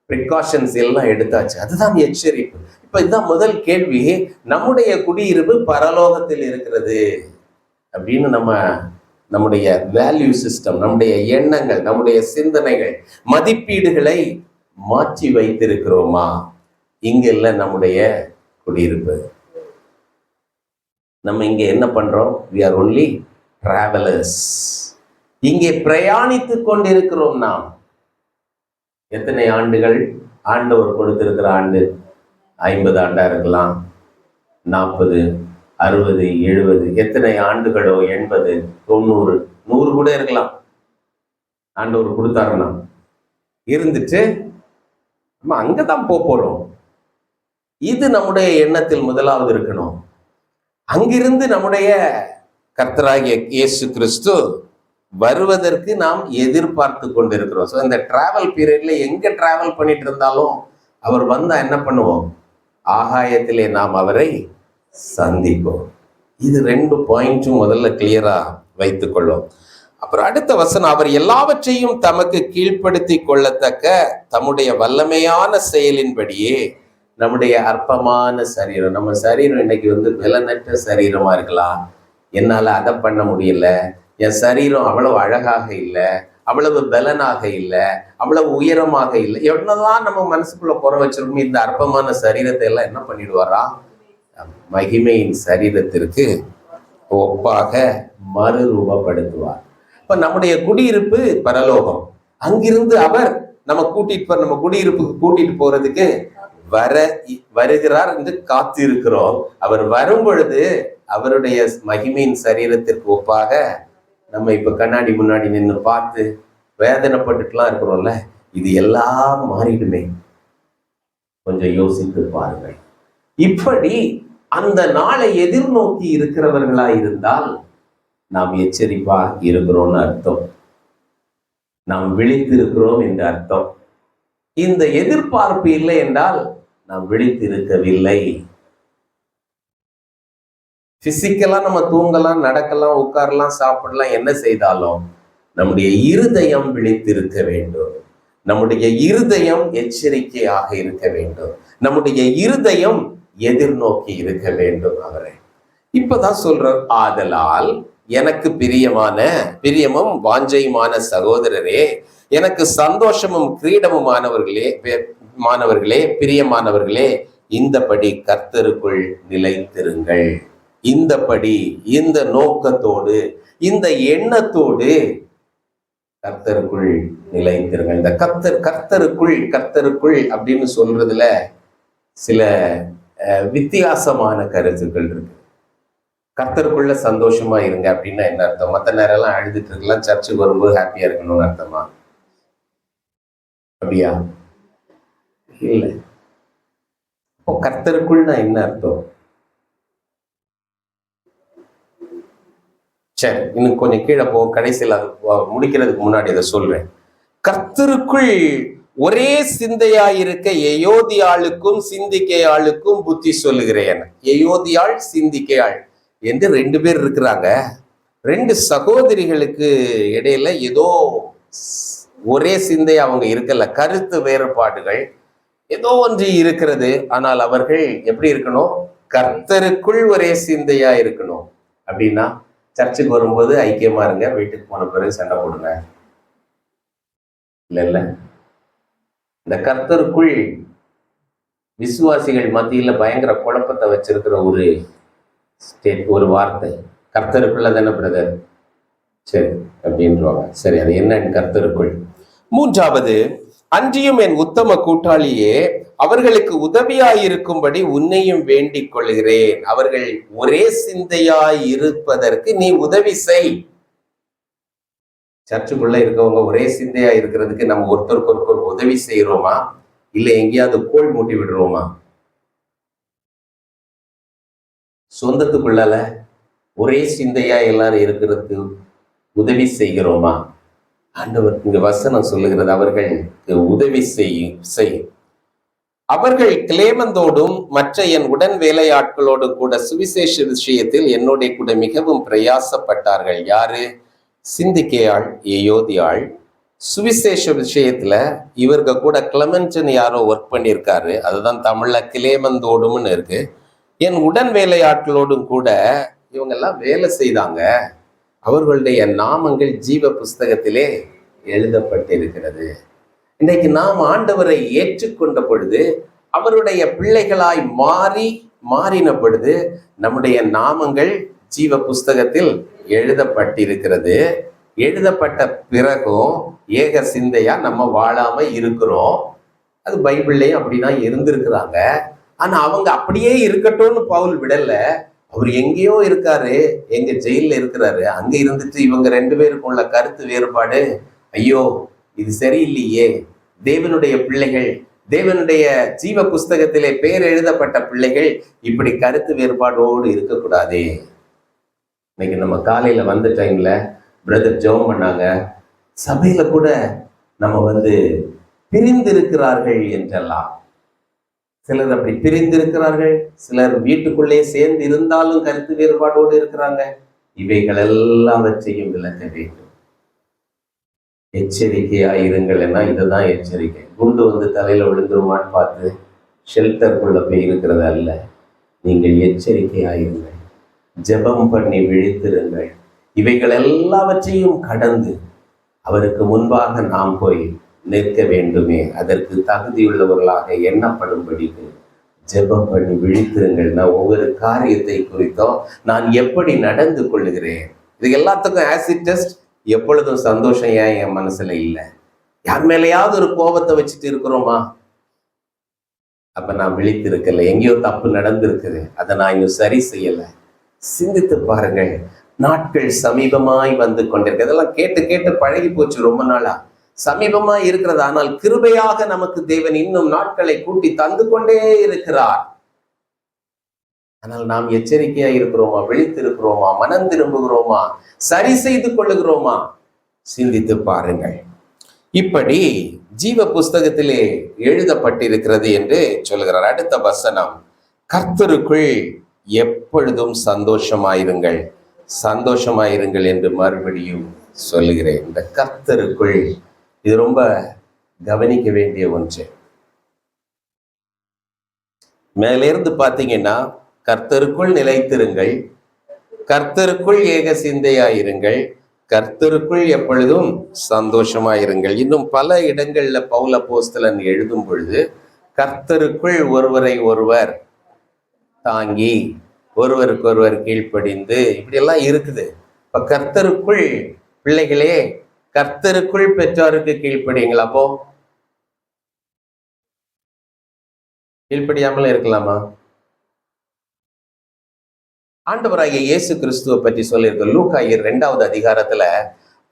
ப்ரிகாஷன்ஸ் எல்லாம் எடுத்தாச்சு. அதுதான் எச்சரிப்பு. இப்போ இப்ப இதுதான் முதல் கேள்வி. நம்முடைய குடியிருப்பு பரலோகத்தில் இருக்கிறது அப்படின்னு நம்முடைய வேல்யூ சிஸ்டம், நம்முடைய எண்ணங்கள், நம்முடைய சிந்தனைகள், மதிப்பீடுகளை மாற்றி வைத்திருக்கிறோமா? இங்க இல்ல நம்முடைய குடியிருப்பு. நம்ம இங்க என்ன பண்றோம்? we are only travelers. இங்கே பிரயாணித்து கொண்டிருக்கிறோம். நாம் எத்தனை ஆண்டுகள் ஆண்டவர் கொடுத்திருக்கிற ஆண்டு? 50 ஆண்டா இருக்கலாம், 40, 60, 70, எத்தனை ஆண்டுகளோ, 80, 90, 100 கூட இருக்கலாம். ஆண்டவர் கொடுத்தாருன்னா இருந்துட்டு நம்ம அங்கதான் போறோம். இது நம்முடைய எண்ணத்தில் முதலாவது இருக்கணும். அங்கிருந்து நம்முடைய கர்த்தராகிய இயேசு கிறிஸ்து வருவதற்கு நாம் எதிர்பார்த்து கொண்டிருக்கிறோம். ஸோ இந்த டிராவல் பீரியட்ல எங்க டிராவல் பண்ணிட்டு இருந்தாலும் அவர் வந்தா என்ன பண்ணுவோம்? ஆகாயத்திலே நாம் அவரை சந்திப்போம். இது 2 பாயிண்ட்டும் முதல்ல கிளியரா வைத்துக் கொள்ளும். அப்புறம் அடுத்த வசனம், அவர் எல்லாவற்றையும் தமக்கு கீழ்ப்படுத்தி கொள்ளத்தக்க தம்முடைய வல்லமையான செயலின்படியே நம்முடைய அற்பமான சரீரம், நம்ம சரீரம் இன்னைக்கு பலனற்ற சரீரமா இருக்கலாம். என்னால அதை பண்ண முடியல, என் சரீரம் அவ்வளவு அழகாக இல்லை, அவ்வளவு பலனாக இல்லை, அவ்வளவு உயரமாக இல்லை, என்னதான் நம்ம மனசுக்குள்ள குறை வச்சிருக்கோம். இந்த அற்பமான சரீரத்தை எல்லாம் என்ன பண்ணிடுவாரா? மகிமையின் சரீரத்திற்கு ஒப்பாக மறுரூபப்படுத்துவார். இப்ப நம்முடைய குடியிருப்பு பரலோகம். அங்கிருந்து அவர் நம்ம குடியிருப்புக்கு கூட்டிட்டு போறதுக்கு வருகிறார் என்று காத்து இருக்கிறோம். அவர் வரும் பொழுது அவருடைய மகிமையின் சரீரத்திற்கு ஒப்பாக நம்ம இப்ப கண்ணாடி முன்னாடி நின்று பார்த்து வேதனைப்பட்டுட்டுலாம் இருக்கிறோம்ல, இது எல்லாம் மாறிடுமே. கொஞ்சம் யோசித்து பாருங்கள். இப்படி அந்த நாளை எதிர்நோக்கி இருக்கிறவர்களா இருந்தால் நாம் எச்சரிப்பா இருக்கிறோம்னு அர்த்தம். நாம் விழித்திருக்கிறோம் என்று அர்த்தம். இந்த எதிர்பார்ப்பு இல்லை என்றால் நாம் விழித்திருக்கவில்லை. பிசிக்கலா நம்ம தூங்கலாம், நடக்கலாம், உட்காரலாம், சாப்பிடலாம், என்ன செய்தாலும் நம்முடைய இருதயம் விழித்திருக்க வேண்டும். நம்முடைய இருதயம் எச்சரிக்கையாக இருக்க வேண்டும். நம்முடைய இருதயம் எதிர்நோக்கி இருக்க வேண்டும் அவரை. இப்பதான் சொல்றார், ஆதலால் எனக்கு பிரியமும் வாஞ்சையுமான சகோதரரே, எனக்கு சந்தோஷமும் கிரீடமுமானவர்களே, பிரியமானவர்களே, இந்தபடி கர்த்தருக்குள் நிலைத்திருங்கள். இந்தபடி, இந்த நோக்கத்தோடு, இந்த எண்ணத்தோடு கர்த்தருக்குள் நிலைத்திருங்கள். இந்த கர்த்தருக்குள் அப்படின்னு சொல்றதுல சில வித்தியாசமான கருத்துக்கள் இருக்கு. கர்த்தருக்குள்ள சந்தோஷமா இருங்க அப்படின்னா என்ன அர்த்தம்? மற்ற நேரம் எல்லாம் அழுதுட்டு இருக்கலாம், சர்ச்சுக்கு வரும்போது ஹாப்பியா இருக்கணும்னு அர்த்தமா? அப்படியா? இல்லை. இப்போ கர்த்தருக்குள்னா என்ன அர்த்தம்? சரி, இன்னும் கொஞ்சம் கீழே போ, கடைசியில் அது முடிக்கிறதுக்கு முன்னாடி அதை சொல்றேன். கர்த்தருக்குள் ஒரே சிந்தையாயிருக்க எயோதியாளுக்கும் சிந்திக்கையாளுக்கும் புத்தி சொல்லுகிறேன். எயோதியாள், சிந்திக்கையாள் என்று 2 பேர் இருக்கிறாங்க. 2 சகோதரிகளுக்கு இடையில ஏதோ ஒரே சிந்தை அவங்க இருக்கல, கருத்து வேறுபாடுகள் ஏதோ ஒன்று இருக்கிறது. ஆனால் அவர்கள் எப்படி இருக்கணும்? கர்த்தருக்குள் ஒரே சிந்தையா இருக்கணும். அப்படின்னா சர்ச்சுக்கு வரும்போது ஐக்கியமா இருங்க, வீட்டுக்கு போன பிறகு சண்டை போடுங்க இல்ல. இந்த கர்த்தருக்குள் விசுவாசிகள் மத்தியில பயங்கர குழப்பத்தை வச்சிருக்கிற ஒரு வார்த்தை, கர்த்தருக்குள்ள தானே பிரதர்? சரி அப்படின்றவாங்க. சரி, அது என்னன்னு கர்த்தருக்குள். 3வது, அன்றியும் என் உத்தம கூட்டாளியே, அவர்களுக்கு உதவியாயிருக்கும்படி உன்னையும் வேண்டிக் கொள்கிறேன். அவர்கள் ஒரே சிந்தையாய் இருப்பதற்கு நீ உதவி செய். சர்ச்சுக்குள்ள இருக்கவங்க ஒரே சிந்தையா இருக்கிறதுக்கு நம்ம ஒருத்தருக்கு உதவி செய்யறோமா? இல்ல எங்கேயாவது கோல் மூட்டி விடுறோமா? சொந்தத்துக்குள்ளால ஒரே சிந்தையா எல்லாரும் இருக்கிறதுக்கு உதவி செய்கிறோமா? ஆண்டவர் இங்க வசனம் சொல்லுகிறது, அவர்களுக்கு உதவி செய். அவர்கள் கிளேமந்தோடும் மற்ற என் உடன் வேலையாட்களோடும் கூட சுவிசேஷ விஷயத்தில் என்னோட கூட மிகவும் பிரயாசப்பட்டார்கள். யாரு? சிந்திக்கையாள், எயோதியாள், சுவிசேஷ விஷயத்துல இவருக்கு கூட கிளமெண்ட்னு யாரோ ஒர்க் பண்ணியிருக்காரு. அதுதான் தமிழ்ல கிளேமந்தோடும்னு இருக்கு. என் உடன் வேலையாட்களோடும் கூட இவங்கெல்லாம் வேலை செய்தாங்க. அவர்களுடைய நாமங்கள் ஜீவ புஸ்தகத்திலே எழுதப்பட்டிருக்கிறது. இன்றைக்கு நாம் ஆண்டவரை ஏற்றுக்கொண்ட பொழுது, அவருடைய பிள்ளைகளாய் மாறின பொழுது நம்முடைய நாமங்கள் ஜீவ புஸ்தகத்தில் எழுதப்பட்டிருக்கிறது. எழுதப்பட்ட பிறகும் ஏக சிந்தையா நம்ம வாழாம இருக்கிறோம். அது பைபிள்லயும் அப்படிதான் இருந்திருக்கிறாங்க. ஆனா அவங்க அப்படியே இருக்கட்டும்னு பவுல் விடல. அவர் எங்கேயோ இருக்காரு, எங்க ஜெயில இருக்கிறாரு. அங்க இருந்துட்டு இவங்க 2 பேருக்கும் உள்ள கருத்து வேறுபாடு, ஐயோ இது சரியில்லையே. தேவனுடைய பிள்ளைகள், தேவனுடைய ஜீவ புஸ்தகத்திலே பேர் எழுதப்பட்ட பிள்ளைகள் இப்படி கருத்து வேறுபாடோடு இருக்கக்கூடாதே. இன்னைக்கு நம்ம காலையில வந்த டைம்ல பிரதர் ஜெபம் பண்ணாங்க. சபையில கூட நம்ம பிரிந்திருக்கிறார்கள் என்றெல்லாம், சிலர் அப்படி பிரிந்திருக்கிறார்கள், சிலர் வீட்டுக்குள்ளே சேர்ந்து இருந்தாலும் கருத்து வேறுபாடோடு இருக்கிறாங்க. இவைகள் எல்லாவற்றையும் விளக்க வேண்டும். எச்சரிக்கையாயிருங்கள்னா இதுதான் எச்சரிக்கை. குண்டு தலையில விழுந்துருமான்னு பார்த்து ஷெல்டருக்குள்ள போய் இருக்கிறது அல்ல. நீங்கள் எச்சரிக்கையாயிருங்கள், ஜெபம் பண்ணி விழித்திருங்கள். இவைகள் எல்லாவற்றையும் கடந்து அவருக்கு முன்பாக நாம் போய் நிற்க வேண்டுமே. அதற்கு தகுதியுள்ளவர்களாக எண்ணப்படும்படிக்கு ஜெபம் பண்ணி விழித்திருங்கள்னா ஒவ்வொரு காரியத்தை குறித்தும் நான் எப்படி நடந்து கொள்ளுகிறேன். இது எல்லாத்துக்கும் ஆசிட் டெஸ்ட். எப்பொழுதும் சந்தோஷம் ஏன் என் மனசுல இல்லை? யார் மேலேயாவது ஒரு கோபத்தை வச்சுட்டு இருக்கிறோமா? அப்ப நான் விழித்திருக்கல, எங்கேயோ தப்பு நடந்திருக்குது, அதை நான் இன்னும் சரி செய்யலை. சிந்தித்து பாருங்கள். நாட்கள் சமீபமாய் வந்து கொண்டிருக்கு. இதெல்லாம் கேட்டு கேட்டு பழகி போச்சு ரொம்ப நாளா. சமீபமாய் இருக்கிறது. ஆனால் கிருபையாக நமக்கு தேவன் இன்னும் நாட்களை கூட்டி தந்து கொண்டே இருக்கிறார். ஆனால் நாம் எச்சரிக்கையா இருக்கிறோமா? விழித்திருக்கிறோமா? மனம் திரும்புகிறோமா? சரி செய்து கொள்ளுகிறோமா? சிந்தித்து பாருங்கள். இப்படி ஜீவ புஸ்தகத்திலே எழுதப்பட்டிருக்கிறது என்று சொல்கிறார். அடுத்த வசனம், கர்த்தருக்குள் எப்பொழுதும் சந்தோஷமாயிருங்கள், சந்தோஷமாயிருங்கள் என்று மறுபடியும் சொல்லுகிறேன். இந்த கர்த்தருக்குள், இது ரொம்ப கவனிக்க வேண்டிய ஒன்று. மேலிருந்து பார்த்தீங்கன்னா, கர்த்தருக்குள் நிலைத்திருங்கள், கர்த்தருக்குள் ஏக சிந்தையாயிருங்கள், கர்த்தருக்குள் எப்பொழுதும் சந்தோஷமாயிருங்கள். இன்னும் பல இடங்கள்ல பவுல் அப்போஸ்தலன் எழுதும் பொழுது கர்த்தருக்குள் ஒருவரை ஒருவர் தாங்கி, ஒருவருக்கு ஒருவர் கீழ்ப்படிந்து, இப்படி எல்லாம் இருக்குது. இப்ப கர்த்தருக்குள் பிள்ளைகளே, கர்த்தருக்குள் பெற்றோருக்கு கீழ்ப்படியுங்கள். அப்போ கீழ்ப்படியாமல் இருக்கலாமா? ஆண்டவராகிய இயேசு கிறிஸ்துவை பற்றி சொல்லியிருக்க லூக்கா 2வது அதிகாரத்துல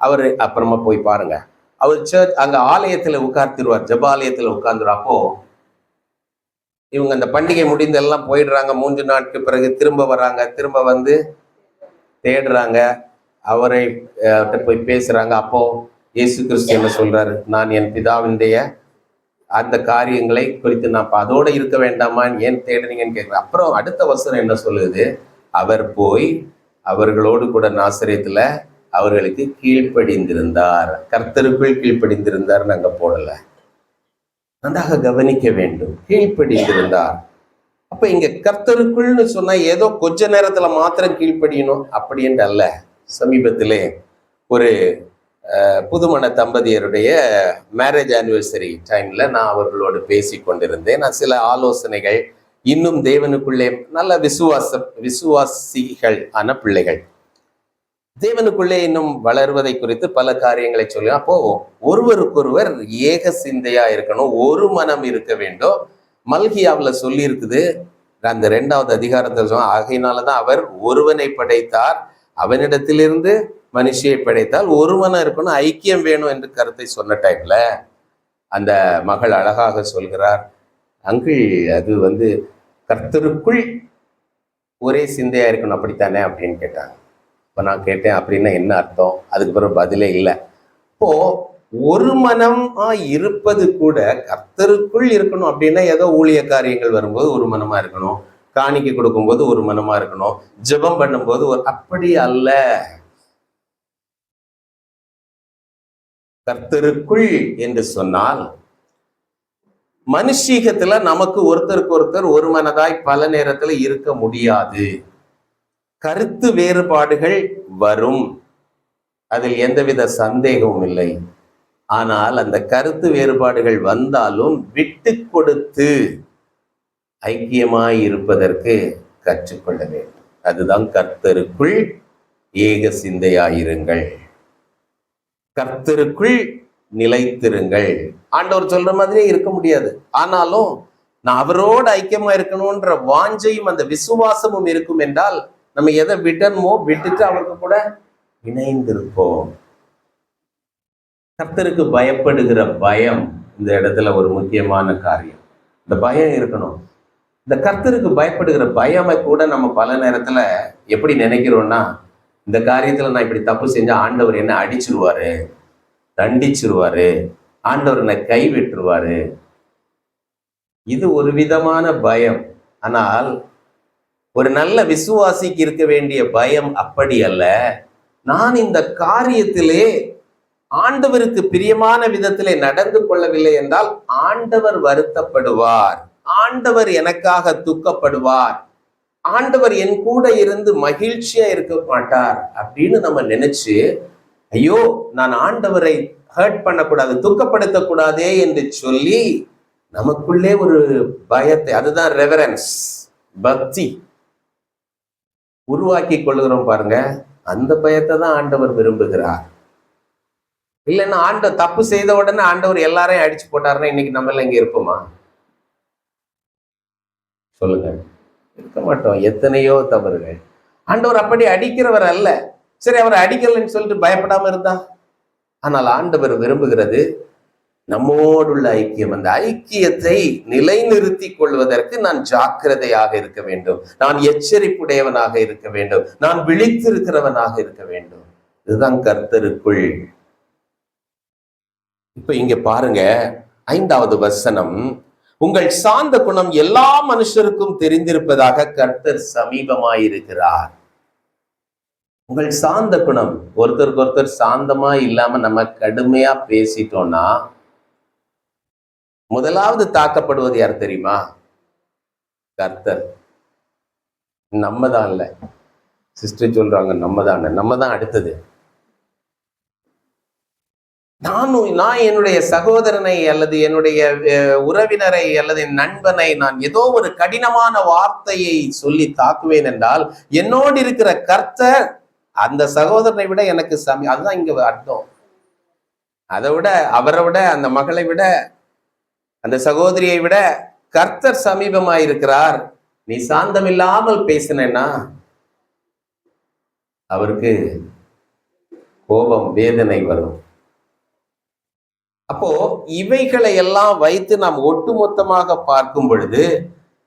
அவர், அப்புறமா போய் பாருங்க, அவர் அங்க ஆலயத்துல உட்கார்த்திருவார், ஜெபாலயத்துல உட்கார்ந்துருவார். அப்போ இவங்க அந்த பண்டிகை முடிந்து எல்லாம் போயிடுறாங்க. 3 நாட்களுக்கு பிறகு திரும்ப வர்றாங்க. திரும்ப வந்து தேடுறாங்க, அவரை போய் பேசுறாங்க. அப்போ இயேசு கிறிஸ்து என்ன சொல்றாரு? நான் என் பிதாவினுடைய அந்த காரியங்களை குறித்து நான் அதோட இருக்க வேண்டாமா, ஏன் தேடுறீங்கன்னு கேட்குறேன். அப்புறம் அடுத்த வசனம் என்ன சொல்லுது? அவர் போய் அவர்களோடு கூட நாசரேத்துல அவர்களுக்கு கீழ்ப்படிந்திருந்தார். கர்த்தருக்குள் கீழ்ப்படிந்திருந்தார் நாங்க போடல. நன்றாக கவனிக்க வேண்டும். கீழ்ப்படிந்திருந்தார். அப்ப இங்க கர்த்தருக்குள்னு சொன்னா ஏதோ கொஞ்ச நேரத்துல மாத்திரம் கீழ்ப்படியணும் அப்படி என்று அல்ல. சமீபத்திலே ஒரு புதுமண தம்பதியருடைய மேரேஜ் ஆனிவர்சரி டைம்ல நான் அவர்களோடு பேசி கொண்டிருந்தேன். நான் சில ஆலோசனைகள், இன்னும் தேவனுக்குள்ளே நல்ல விசுவாசிகள் ஆன பிள்ளைகள் தேவனுக்குள்ளே இன்னும் வளர்வதை குறித்து பல காரியங்களை சொல்லி, அப்போ ஒருவருக்கொருவர் ஏக சிந்தையா இருக்கணும், ஒரு மனம் இருக்க வேண்டும். மல்கியாவில் சொல்லி இருக்குது, அந்த 2வது அதிகாரத்தில் ஆகையினாலதான் அவர் ஒருவனை படைத்தார், அவனிடத்திலிருந்து மனுஷியை படைத்தால் ஒரு மனம் இருக்கணும், ஐக்கியம் வேணும் என்று கருத்தை சொன்ன டைம்ல அந்த மகள் அழகாக சொல்கிறார், அங்கிள் அது கர்த்தருக்குள் ஒரே சிந்தையா இருக்கணும் அப்படித்தானே அப்படின்னு கேட்டாங்க. இப்போ நான் கேட்டேன், அப்படின்னா என்ன அர்த்தம்? அதுக்கு பிறகு பதிலே இல்லை. இப்போ ஒரு மனமா இருப்பது கூட கர்த்தருக்குள் இருக்கணும் அப்படின்னா, ஏதோ ஊழிய காரியங்கள் வரும்போது ஒரு மனமா இருக்கணும், காணிக்கை கொடுக்கும்போது ஒரு மனமா இருக்கணும், ஜெபம் பண்ணும்போது அப்படி அல்ல. கர்த்தருக்குள் என்று சொன்னால் மனுஷீகத்துல நமக்கு ஒருத்தருக்கு ஒருத்தர் ஒரு மனதாய் பல நேரத்துல இருக்க முடியாது. கருத்து வேறுபாடுகள் வரும், அதில் எந்தவித சந்தேகமும் இல்லை. ஆனால் அந்த கருத்து வேறுபாடுகள் வந்தாலும் விட்டு கொடுத்து ஐக்கியமாய் இருப்பதற்கு கற்றுக்கொள்ள வேண்டும். அதுதான் கர்த்தருக்குள் ஏக சிந்தையாயிருங்கள், கர்த்தருக்குள் நிலைத்திருங்கள். ஆண்டவர் சொல்ற மாதிரியே இருக்க முடியாது, ஆனாலும் நான் அவரோடு ஐக்கியமா இருக்கணும்ன்ற வாஞ்சையும் அந்த விசுவாசமும் இருக்கும் என்றால் நம்ம எதை விடணுமோ விட்டுட்டு அவருக்கு கூட இணைந்திருப்போம். கர்த்தருக்கு பயப்படுகிற பயம் இந்த இடத்துல ஒரு முக்கியமான காரியம். இந்த பயம் இருக்கணும். இந்த கர்த்தருக்கு பயப்படுகிற பயமை கூட நம்ம பல நேரத்துல எப்படி நினைக்கிறோம்னா, இந்த காரியத்துல நான் இப்படி தப்பு செஞ்சா ஆண்டவர் என்ன அடிச்சிருவாரு, தண்டிச்சிருவாரு, ஆண்டவர் என்னை கைவிட்டுருவாரு. இது ஒரு விதமான பயம். ஆனால் ஒரு நல்ல விசுவாசிக்கு இருக்க வேண்டிய பயம் அப்படி அல்ல. நான் இந்த காரியத்திலே ஆண்டவருக்கு பிரியமான விதத்திலே நடந்து கொள்ளவில்லை என்றால் ஆண்டவர் வருத்தப்படுவார், ஆண்டவர் எனக்காக துக்கப்படுவார், ஆண்டவர் என் கூட இருந்து மகிழ்ச்சியா இருக்க மாட்டார் அப்படின்னு நம்ம நினைச்சு, ஐயோ நான் ஆண்டவரை ஹர்ட் பண்ணக்கூடாது, துக்கப்படுத்தக்கூடாதே என்று சொல்லி நமக்குள்ளே ஒரு பயத்தை, அதுதான் ரெவரன்ஸ், பக்தி உருவாக்கி கொள்ளுகிறோம் பாருங்க. அந்த பயத்தை தான் ஆண்டவர் விரும்புகிறார். இல்லைன்னா ஆண்டவர் தப்பு செய்த உடனே ஆண்டவர் எல்லாரையும் அடிச்சு போட்டாருன்னா இன்னைக்கு நம்ம எல்லாம் இங்க இருப்போமா? சொல்லுங்க, இருக்க மாட்டோம். எத்தனையோ தவறுகள். ஆண்டவர் அப்படி அடிக்கிறவர் அல்ல. சரி, அவர் அடிக்கலன்னு சொல்லிட்டு பயப்படாம இருந்தா? ஆனால் ஆண்டவர் விரும்புகிறது நம்மோடுள்ள ஐக்கியம். அந்த ஐக்கியத்தை நிலைநிறுத்தி கொள்வதற்கு நான் ஜாக்கிரதையாக இருக்க வேண்டும், நான் எச்சரிப்புடையவனாக இருக்க வேண்டும், நான் விழித்திருக்கிறவனாக இருக்க வேண்டும். இதுதான் கர்த்தருக்குள். இப்ப இங்க பாருங்க, 5வது வசனம், உங்கள் சாந்த குணம் எல்லா மனுஷருக்கும் தெரிந்திருப்பதாக கர்த்தர் சமீபமாயிருக்கிறார். உங்கள் சாந்த குணம், ஒருத்தருக்கு ஒருத்தர் சாந்தமா இல்லாம நம்ம கடுமையா பேசிட்டோம்னா முதலாவது தாக்கப்படுவது யார் தெரியுமா? கர்த்தர். நம்ம தான் இல்ல. சிஸ்டர் சொல்றாங்க நம்ம தான் அடுத்தது. நான் என்னுடைய சகோதரனை அல்லது என்னுடைய உறவினரை அல்லது என் நண்பனை நான் ஏதோ ஒரு கடினமான வார்த்தையை சொல்லி தாக்குவேன் என்றால் என்னோடு இருக்கிற கர்த்தர் அந்த சகோதரனை விட எனக்கு அதுதான் இங்க அர்த்தம். அதை விட, அவரை விட, அந்த மகளை விட, அந்த சகோதரியை விட கர்த்தர் சமீபமாயிருக்கிறார். நீ சாந்தம் இல்லாமல் பேசினா அவருக்கு கோபம், வேதனை வரும். அப்போ இவைகளை எல்லாம் வைத்து நாம் ஒட்டுமொத்தமாக பார்க்கும் பொழுது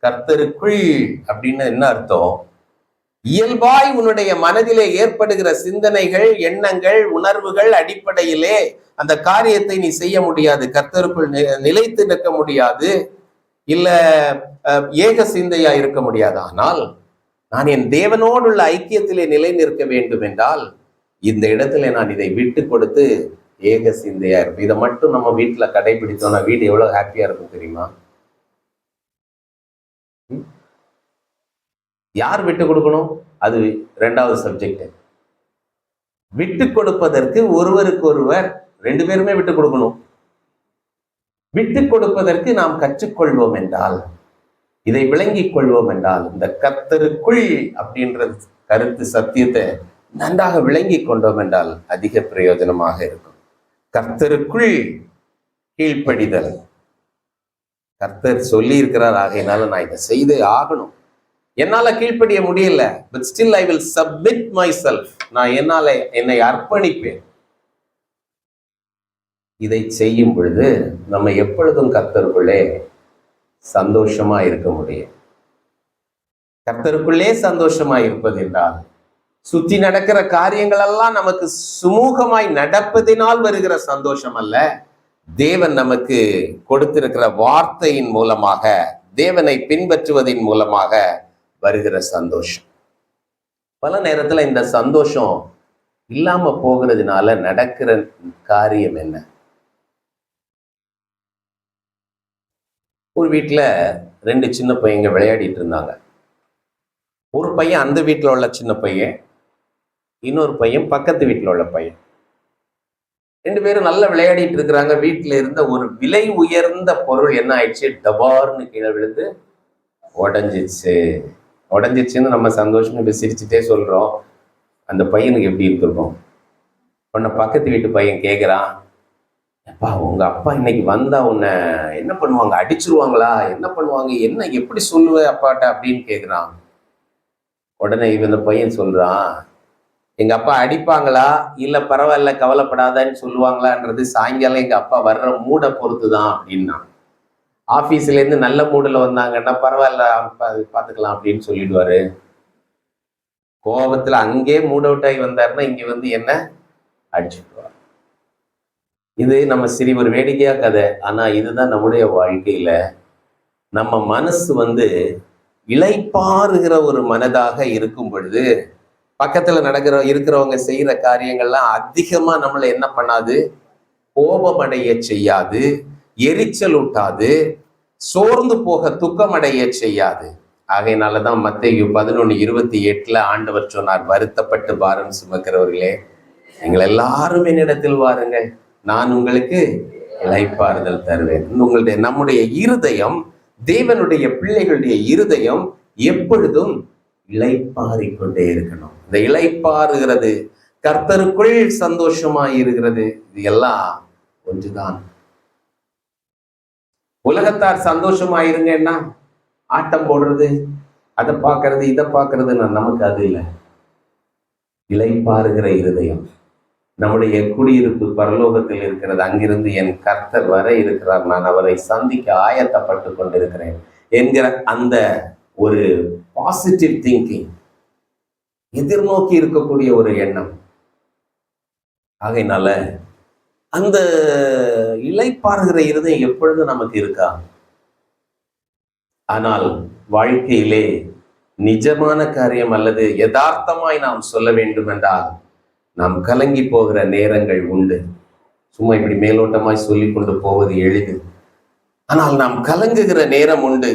கர்த்தருக்குள் அப்படின்னு என்ன அர்த்தம்? இயல்பாய் உன்னுடைய மனதிலே ஏற்படுகிற சிந்தனைகள், எண்ணங்கள், உணர்வுகள் அடிப்படையிலே அந்த காரியத்தை நீ செய்ய முடியாது, கர்த்தருக்குள் நிலைத்து நிற்க முடியாது, இல்ல ஏக சிந்தையா இருக்க முடியாது. ஆனால் நான் என் தேவனோடு உள்ள ஐக்கியத்திலே நிலை நிற்க வேண்டும் என்றால் இந்த இடத்துல நான் இதை விட்டு கொடுத்து ஏக சிந்தையா இருக்கும். இதை மட்டும் நம்ம வீட்டுல கடைபிடித்தோம்னா வீடு எவ்வளவு ஹாப்பியா இருக்கும் தெரியுமா? யார் விட்டு கொடுக்கணும்? அது 2வது சப்ஜெக்ட். விட்டு கொடுப்பதற்கு ஒருவருக்கு ஒருவர் 2 பேருமே விட்டு கொடுக்கணும். விட்டு கொடுப்பதற்கு நாம் கற்றுக்கொள்வோம் என்றால், இதை விளங்கிக் கொள்வோம் என்றால், இந்த கர்த்தருக்குள் அப்படின்ற கருத்து சத்தியத்தை நன்றாக விளங்கி கொண்டோம் என்றால் அதிக பிரயோஜனமாக இருக்கும். கர்த்தருக்குள் கீழ்ப்படிதல். கர்த்தர் சொல்லி இருக்கிறார், ஆகையினால நான் இதை செய்தே ஆகணும். என்னால கீழ்ப்படிய முடியல, but still I will submit my self. நான் என்னை அர்ப்பணிப்பேன். இதை செய்யும் பொழுது நம்ம எப்பொழுதும் கர்த்தருக்குள்ளே சந்தோஷமா இருக்க முடியும். கர்த்தருக்குள்ளே சந்தோஷமா இருப்பது என்றால் சுத்தி நடக்கிற காரியங்கள் எல்லாம் நமக்கு சுமூகமாய் நடப்பதினால் வருகிற சந்தோஷம் அல்ல, தேவன் நமக்கு கொடுத்திருக்கிற வார்த்தையின் மூலமாக, தேவனை பின்பற்றுவதன் மூலமாக வருகிற சந்தோஷம். பல நேரத்துல இந்த சந்தோஷம் இல்லாம போகிறதுனால நடக்கிற காரியம் என்ன? ஒரு வீட்டுல 2 சின்ன பையங்க விளையாடிட்டு இருந்தாங்க. ஒரு பையன் அந்த வீட்டுல உள்ள சின்ன பையன், இன்னொரு பையன் பக்கத்து வீட்டுல உள்ள பையன். 2 பேரும் நல்லா விளையாடிட்டு இருக்கிறாங்க. வீட்டுல இருந்த ஒரு விலை உயர்ந்த பொருள் என்ன ஆயிடுச்சு, டபார்னு கீழே விழுந்து உடஞ்சிச்சு. உடஞ்சிச்சுன்னு நம்ம சந்தோஷமா சிரிச்சுட்டே சொல்றோம். அந்த பையனுக்கு எப்படி இருந்திருக்கும்? உன்னை பக்கத்து வீட்டு பையன் கேட்குறான், அப்பா உங்க அப்பா இன்னைக்கு வந்தா உன்னை என்ன பண்ணுவாங்க, அடிச்சிருவாங்களா, என்ன பண்ணுவாங்க, என்ன எப்படி சொல்லுவ அப்பாட்ட அப்படின்னு கேட்குறான். உடனே இந்த பையன் சொல்றான், எங்க அப்பா அடிப்பாங்களா இல்ல பரவாயில்ல கவலைப்படாதான்னு சொல்லுவாங்களான்றது சாயங்காலம் எங்க அப்பா வர்ற மூடை பொறுத்து தான் அப்படின்னா. ஆபீஸ்ல இருந்து நல்ல மூடுல வந்தாங்கன்னா பரவாயில்ல பாத்துக்கலாம் அப்படின்னு சொல்லிடுவாரு. கோபத்துல அங்கே மூட் அவுட் ஆகி வந்தாருன்னா இங்க வந்து என்ன அடிச்சுடுவார். இது நம்ம சரி ஒரு வேடிக்கையா கதை. ஆனா இதுதான் நம்முடைய வாழ்க்கையில நம்ம மனசு வந்து இளைப்பாறுகிற ஒரு மனதாக இருக்கும் பொழுது பக்கத்துல இருக்கிறவங்க செய்யற காரியங்கள்லாம் அதிகமா நம்மளை என்ன பண்ணாது, கோபமடைய செய்யாது, எரிச்சல் ஊட்டாது, சோர்ந்து போக துக்கமடைய செய்யாது. ஆகையினாலதான் மத்தேயு 11:28 ஆண்டவர் சொன்னார், வருத்தப்பட்டு பாரம் சுமக்கிறவர்களே நீங்கள் எல்லாரும் என்னிடத்தில் வாருங்கள், நான் உங்களுக்கு இளைப்பாறுதல் தருவேன். நம்முடைய இருதயம், தேவனுடைய பிள்ளைகளுடைய இருதயம் எப்பொழுதும் இளைப்பாறிக்கொண்டே இருக்கணும். இந்த இளைப்பாறுகிறது, கர்த்தருக்குள் சந்தோஷமாய் இருக்கிறது, இது எல்லாம் ஒன்றுதான். உலகத்தார் சந்தோஷமாயிருங்கன்னா ஆட்டம் போடுறது, அதை பார்க்கறது, இதை பார்க்கறது, நமக்கு அது இல்லை. இளைப்பாறுகிற இருதயம், நம்முடைய குடியிருப்பு பரலோகத்தில் இருக்கிறது, அங்கிருந்து என் கர்த்தர் வர இருக்கிறார், நான் அவரை சந்திக்க ஆயத்தப்பட்டு கொண்டிருக்கிறேன் என்கிற அந்த ஒரு பாசிட்டிவ் திங்கிங், எதிர்நோக்கி இருக்கக்கூடிய ஒரு எண்ணம். ஆகையினால அந்த இளைப்பாறுகிற இருதயம் எப்பொழுதும் நமக்கு இருக்கா? ஆனால் வாழ்க்கையிலே நிஜமான காரியம் அல்லது யதார்த்தமாய் நாம் சொல்ல வேண்டும் என்றால் நாம் கலங்கி போகிற நேரங்கள் உண்டு. சும்மா இப்படி மேலோட்டமாய் சொல்லிக் கொண்டு போவது எளிது. ஆனால் நாம் கலங்குகிற நேரம் உண்டு,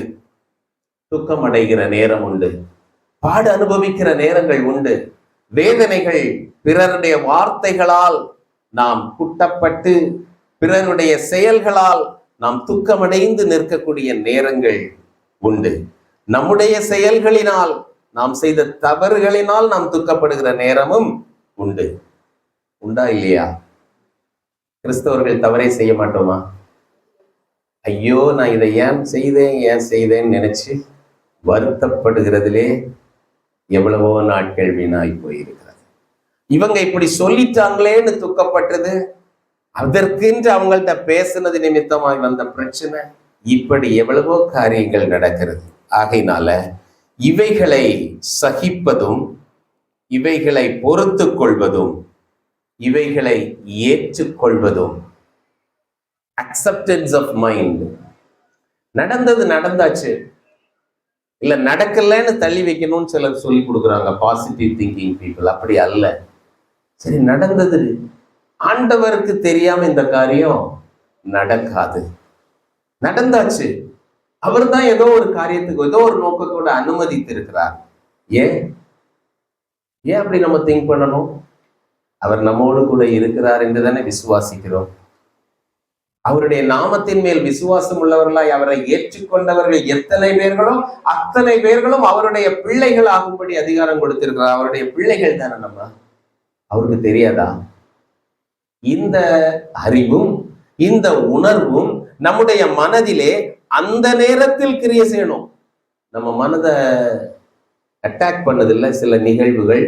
துக்கம் அடைகிற நேரம் உண்டு, பாடு அனுபவிக்கிற நேரங்கள் உண்டு, வேதனைகள், பிறருடைய வார்த்தைகளால் நாம் குட்டப்பட்டு, பிறருடைய செயல்களால் நாம் துக்கமடைந்து நிற்கக்கூடிய நேரங்கள் உண்டு. நம்முடைய செயல்களினால், நாம் செய்த தவறுகளினால் நாம் துக்கப்படுகிற நேரமும் உண்டு. உண்டா இல்லையா? கிறிஸ்தவர்கள் தவறை செய்ய மாட்டோமா? ஐயோ நான் இதை ஏன் செய்தேன்னு நினைச்சு வருத்தப்படுகிறதுலே எவ்வளவோ நாட்கள் வீணாய் போயிருக்கிறது. இவங்க இப்படி சொல்லிட்டாங்களேன்னு துக்கப்பட்டது, அதற்கென்று அவங்கள்ட்ட பேசுனது நிமித்தமாய் வந்த பிரச்சனை, இப்படி எவ்வளவோ காரியங்கள் நடக்கிறது. ஆகையினால இவைகளை சகிப்பதும், இவைகளை பொறுத்து கொள்வதும், இவைகளை ஏற்றுக்கொள்வதும், அக்செப்டன்ஸ் ஆஃப் மைண்ட். நடந்தது நடந்தாச்சு, இல்ல நடக்கலன்னு தள்ளி வைக்கணும்னு சிலர் சொல்லி கொடுக்குறாங்க, பாசிட்டிவ் திங்கிங் பீப்புள். அப்படி அல்ல. சரி நடந்தது, ஆண்டவருக்கு தெரியாம இந்த காரியம் நடக்காது, நடந்தாச்சு. அவர் தான் ஏதோ ஒரு காரியத்துக்கு ஏதோ ஒரு நோக்கத்தோட அனுமதித்து இருக்கிறார். ஏன் அப்படி நம்ம திங்க் பண்ணணும்? அவர் நம்மோடு கூட இருக்கிறார் என்று தானே விசுவாசிக்கிறோம். அவருடைய நாமத்தின் மேல் விசுவாசம் உள்ளவர்களாய் அவரை ஏற்றுக்கொண்டவர்கள் எத்தனை பேர்களோ அத்தனை பேர்களும் அவருடைய பிள்ளைகள் ஆகும்படி அதிகாரம் கொடுத்திருக்கிறார். அவருடைய பிள்ளைகள் தானே நம்ம. அவருக்கு தெரியாதா? இந்த அறிவும் இந்த உணர்வும் நம்முடைய மனதிலே அந்த நேரத்தில் கிரியை செய்யணும். நம்ம மனதை அட்டாக் பண்ணதில்லை சில நிகழ்வுகள்,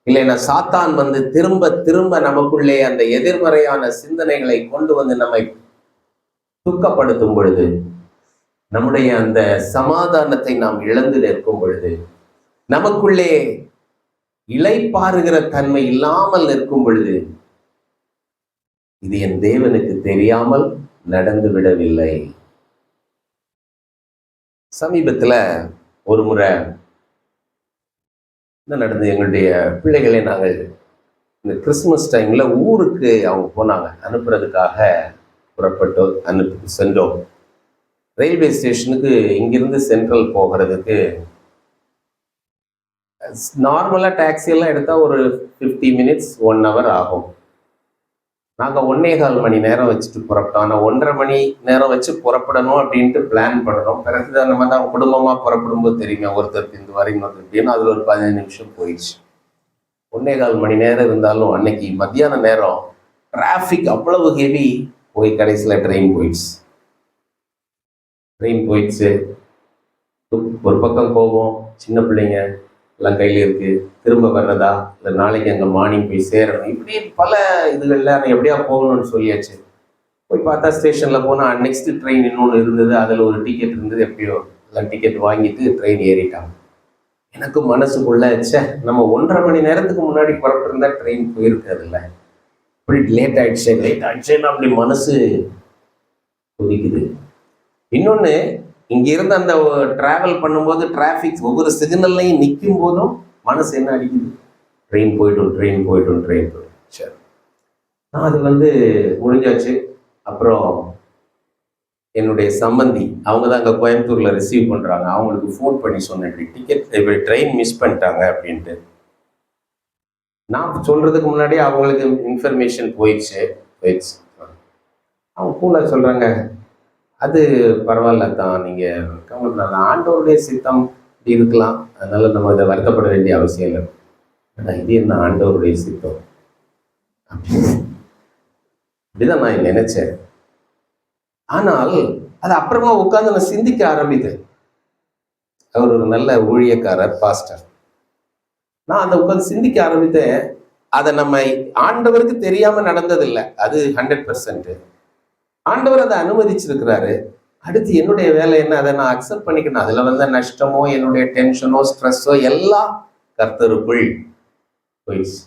இல்லைன்னா சாத்தான் வந்து திரும்ப திரும்ப நமக்குள்ளே அந்த எதிர்மறையான சிந்தனைகளை கொண்டு வந்து நம்மை துக்கப்படுத்தும் பொழுது, நம்முடைய அந்த சமாதானத்தை நாம் இழந்து நிற்கும் பொழுது, நமக்குள்ளே இளைப்பாறுகிற தன்மை இல்லாமல் நிற்கும் பொழுது, இது என் தேவனுக்கு தெரியாமல் நடந்து விடவில்லை. சமீபத்துல ஒரு முறை என்ன நடந்தது, எங்களுடைய பிள்ளைகளை நாங்கள் இந்த கிறிஸ்துமஸ் டைம்ல ஊருக்கு அவங்க போனாங்க, அனுப்புறதுக்காக புறப்பட்டு சென்றோம். ரயில்வே ஸ்டேஷனுக்கு இங்கிருந்து சென்ட்ரல் போகிறதுக்கு நார்மலாக டாக்ஸி எல்லாம் எடுத்தால் ஒரு 50 மினிட்ஸ் 1 ஹவர் ஆகும். நாங்கள் 1.25 மணி நேரம் வச்சுட்டு புறப்பட்டோம். ஆனால் 1.5 மணி நேரம் வச்சு புறப்படணும் அப்படின்ட்டு பிளான் பண்ணுறோம். பிறகுதான் நம்ம தான் குடும்பமாக புறப்படும்போது தெரியுமே, ஒருத்தருக்கு இந்த வரை இன்னொருத்தருக்கு அதில் ஒரு 15 நிமிஷம் போயிடுச்சு. 1.25 மணி நேரம் இருந்தாலும் அன்னைக்கு மத்தியான நேரம் டிராஃபிக் அவ்வளவு ஹெவி. போய் கடைசியில் ட்ரெயின் போயிடுச்சு. ஒரு பக்கம் கோபம், சின்ன பிள்ளைங்க எல்லாம் கையில் இருக்கு, திரும்ப வர்றதா இல்லை நாளைக்கு அங்கே மார்னிங் போய் சேரணும், இப்படி பல இதுகளில் நான் எப்படியா போகணும்னு சொல்லியாச்சு. போய் பார்த்தா ஸ்டேஷனில் போனால் நெக்ஸ்ட் ட்ரெயின் இன்னொன்று இருந்தது, அதில் ஒரு டிக்கெட் இருந்தது. எப்படியோ எல்லாம் டிக்கெட் வாங்கிட்டு ட்ரெயின் ஏறிட்டாங்க. எனக்கு மனசுக்குள்ள நம்ம 1.5 மணி நேரத்துக்கு முன்னாடி புறப்பட்டிருந்தா ட்ரெயின் போயிருக்காதுல்ல, இப்படி லேட் ஆயிடுச்சேன்னு அப்படி மனசு கொதிக்குது. இன்னொன்று, இங்க இருந்து அந்த டிராவல் பண்ணும்போது டிராஃபிக் ஒவ்வொரு சிக்னல்லையும் நிற்கும் போதும் மனசு என்ன அடிக்குது, ட்ரெயின் போயிட்டும். சரி, நான் அது முடிஞ்சாச்சு. அப்புறம் என்னுடைய சம்பந்தி அவங்க தான் அங்கே கோயம்புத்தூர்ல ரிசீவ் பண்றாங்க. அவங்களுக்கு ஃபோன் பண்ணி சொன்னேன், டிக்கெட் ட்ரெயின் மிஸ் பண்ணிட்டாங்க அப்படின்ட்டு. நான் சொல்றதுக்கு முன்னாடி அவங்களுக்கு இன்ஃபர்மேஷன் போயிடுச்சு. அவங்க கூட சொல்றாங்க, அது பரவாயில்ல தான், நீங்கள் கவலைப்படாத, ஆண்டவருடைய சித்தம் இருக்கலாம், அதனால நம்ம இதை வருத்தப்பட வேண்டிய அவசியம் இல்லை. ஆனால் இது என்ன ஆண்டவருடைய சித்தம் அப்படிதான் நான் நினைச்சேன். ஆனால் அது அப்புறமா உட்கார்ந்து நான் சிந்திக்க ஆரம்பித்தேன். அவர் ஒரு நல்ல ஊழியக்காரர், பாஸ்டர். நான் அதை உட்கார்ந்து சிந்திக்க ஆரம்பித்தேன். அதை நம்ம ஆண்டவருக்கு தெரியாம நடந்ததில்லை, அது 100%. ஆண்டவர் அதை அனுமதிச்சிருக்கிறாரு. அடுத்து என்னுடைய வேலை என்ன, அதை நான் அக்செப்ட் பண்ணிக்கணும். அதுல வந்த நஷ்டமோ, என்னுடைய டென்ஷனோ, ஸ்ட்ரெஸ்ஸோ எல்லாம் கர்த்தருக்குள் போயிடுச்சு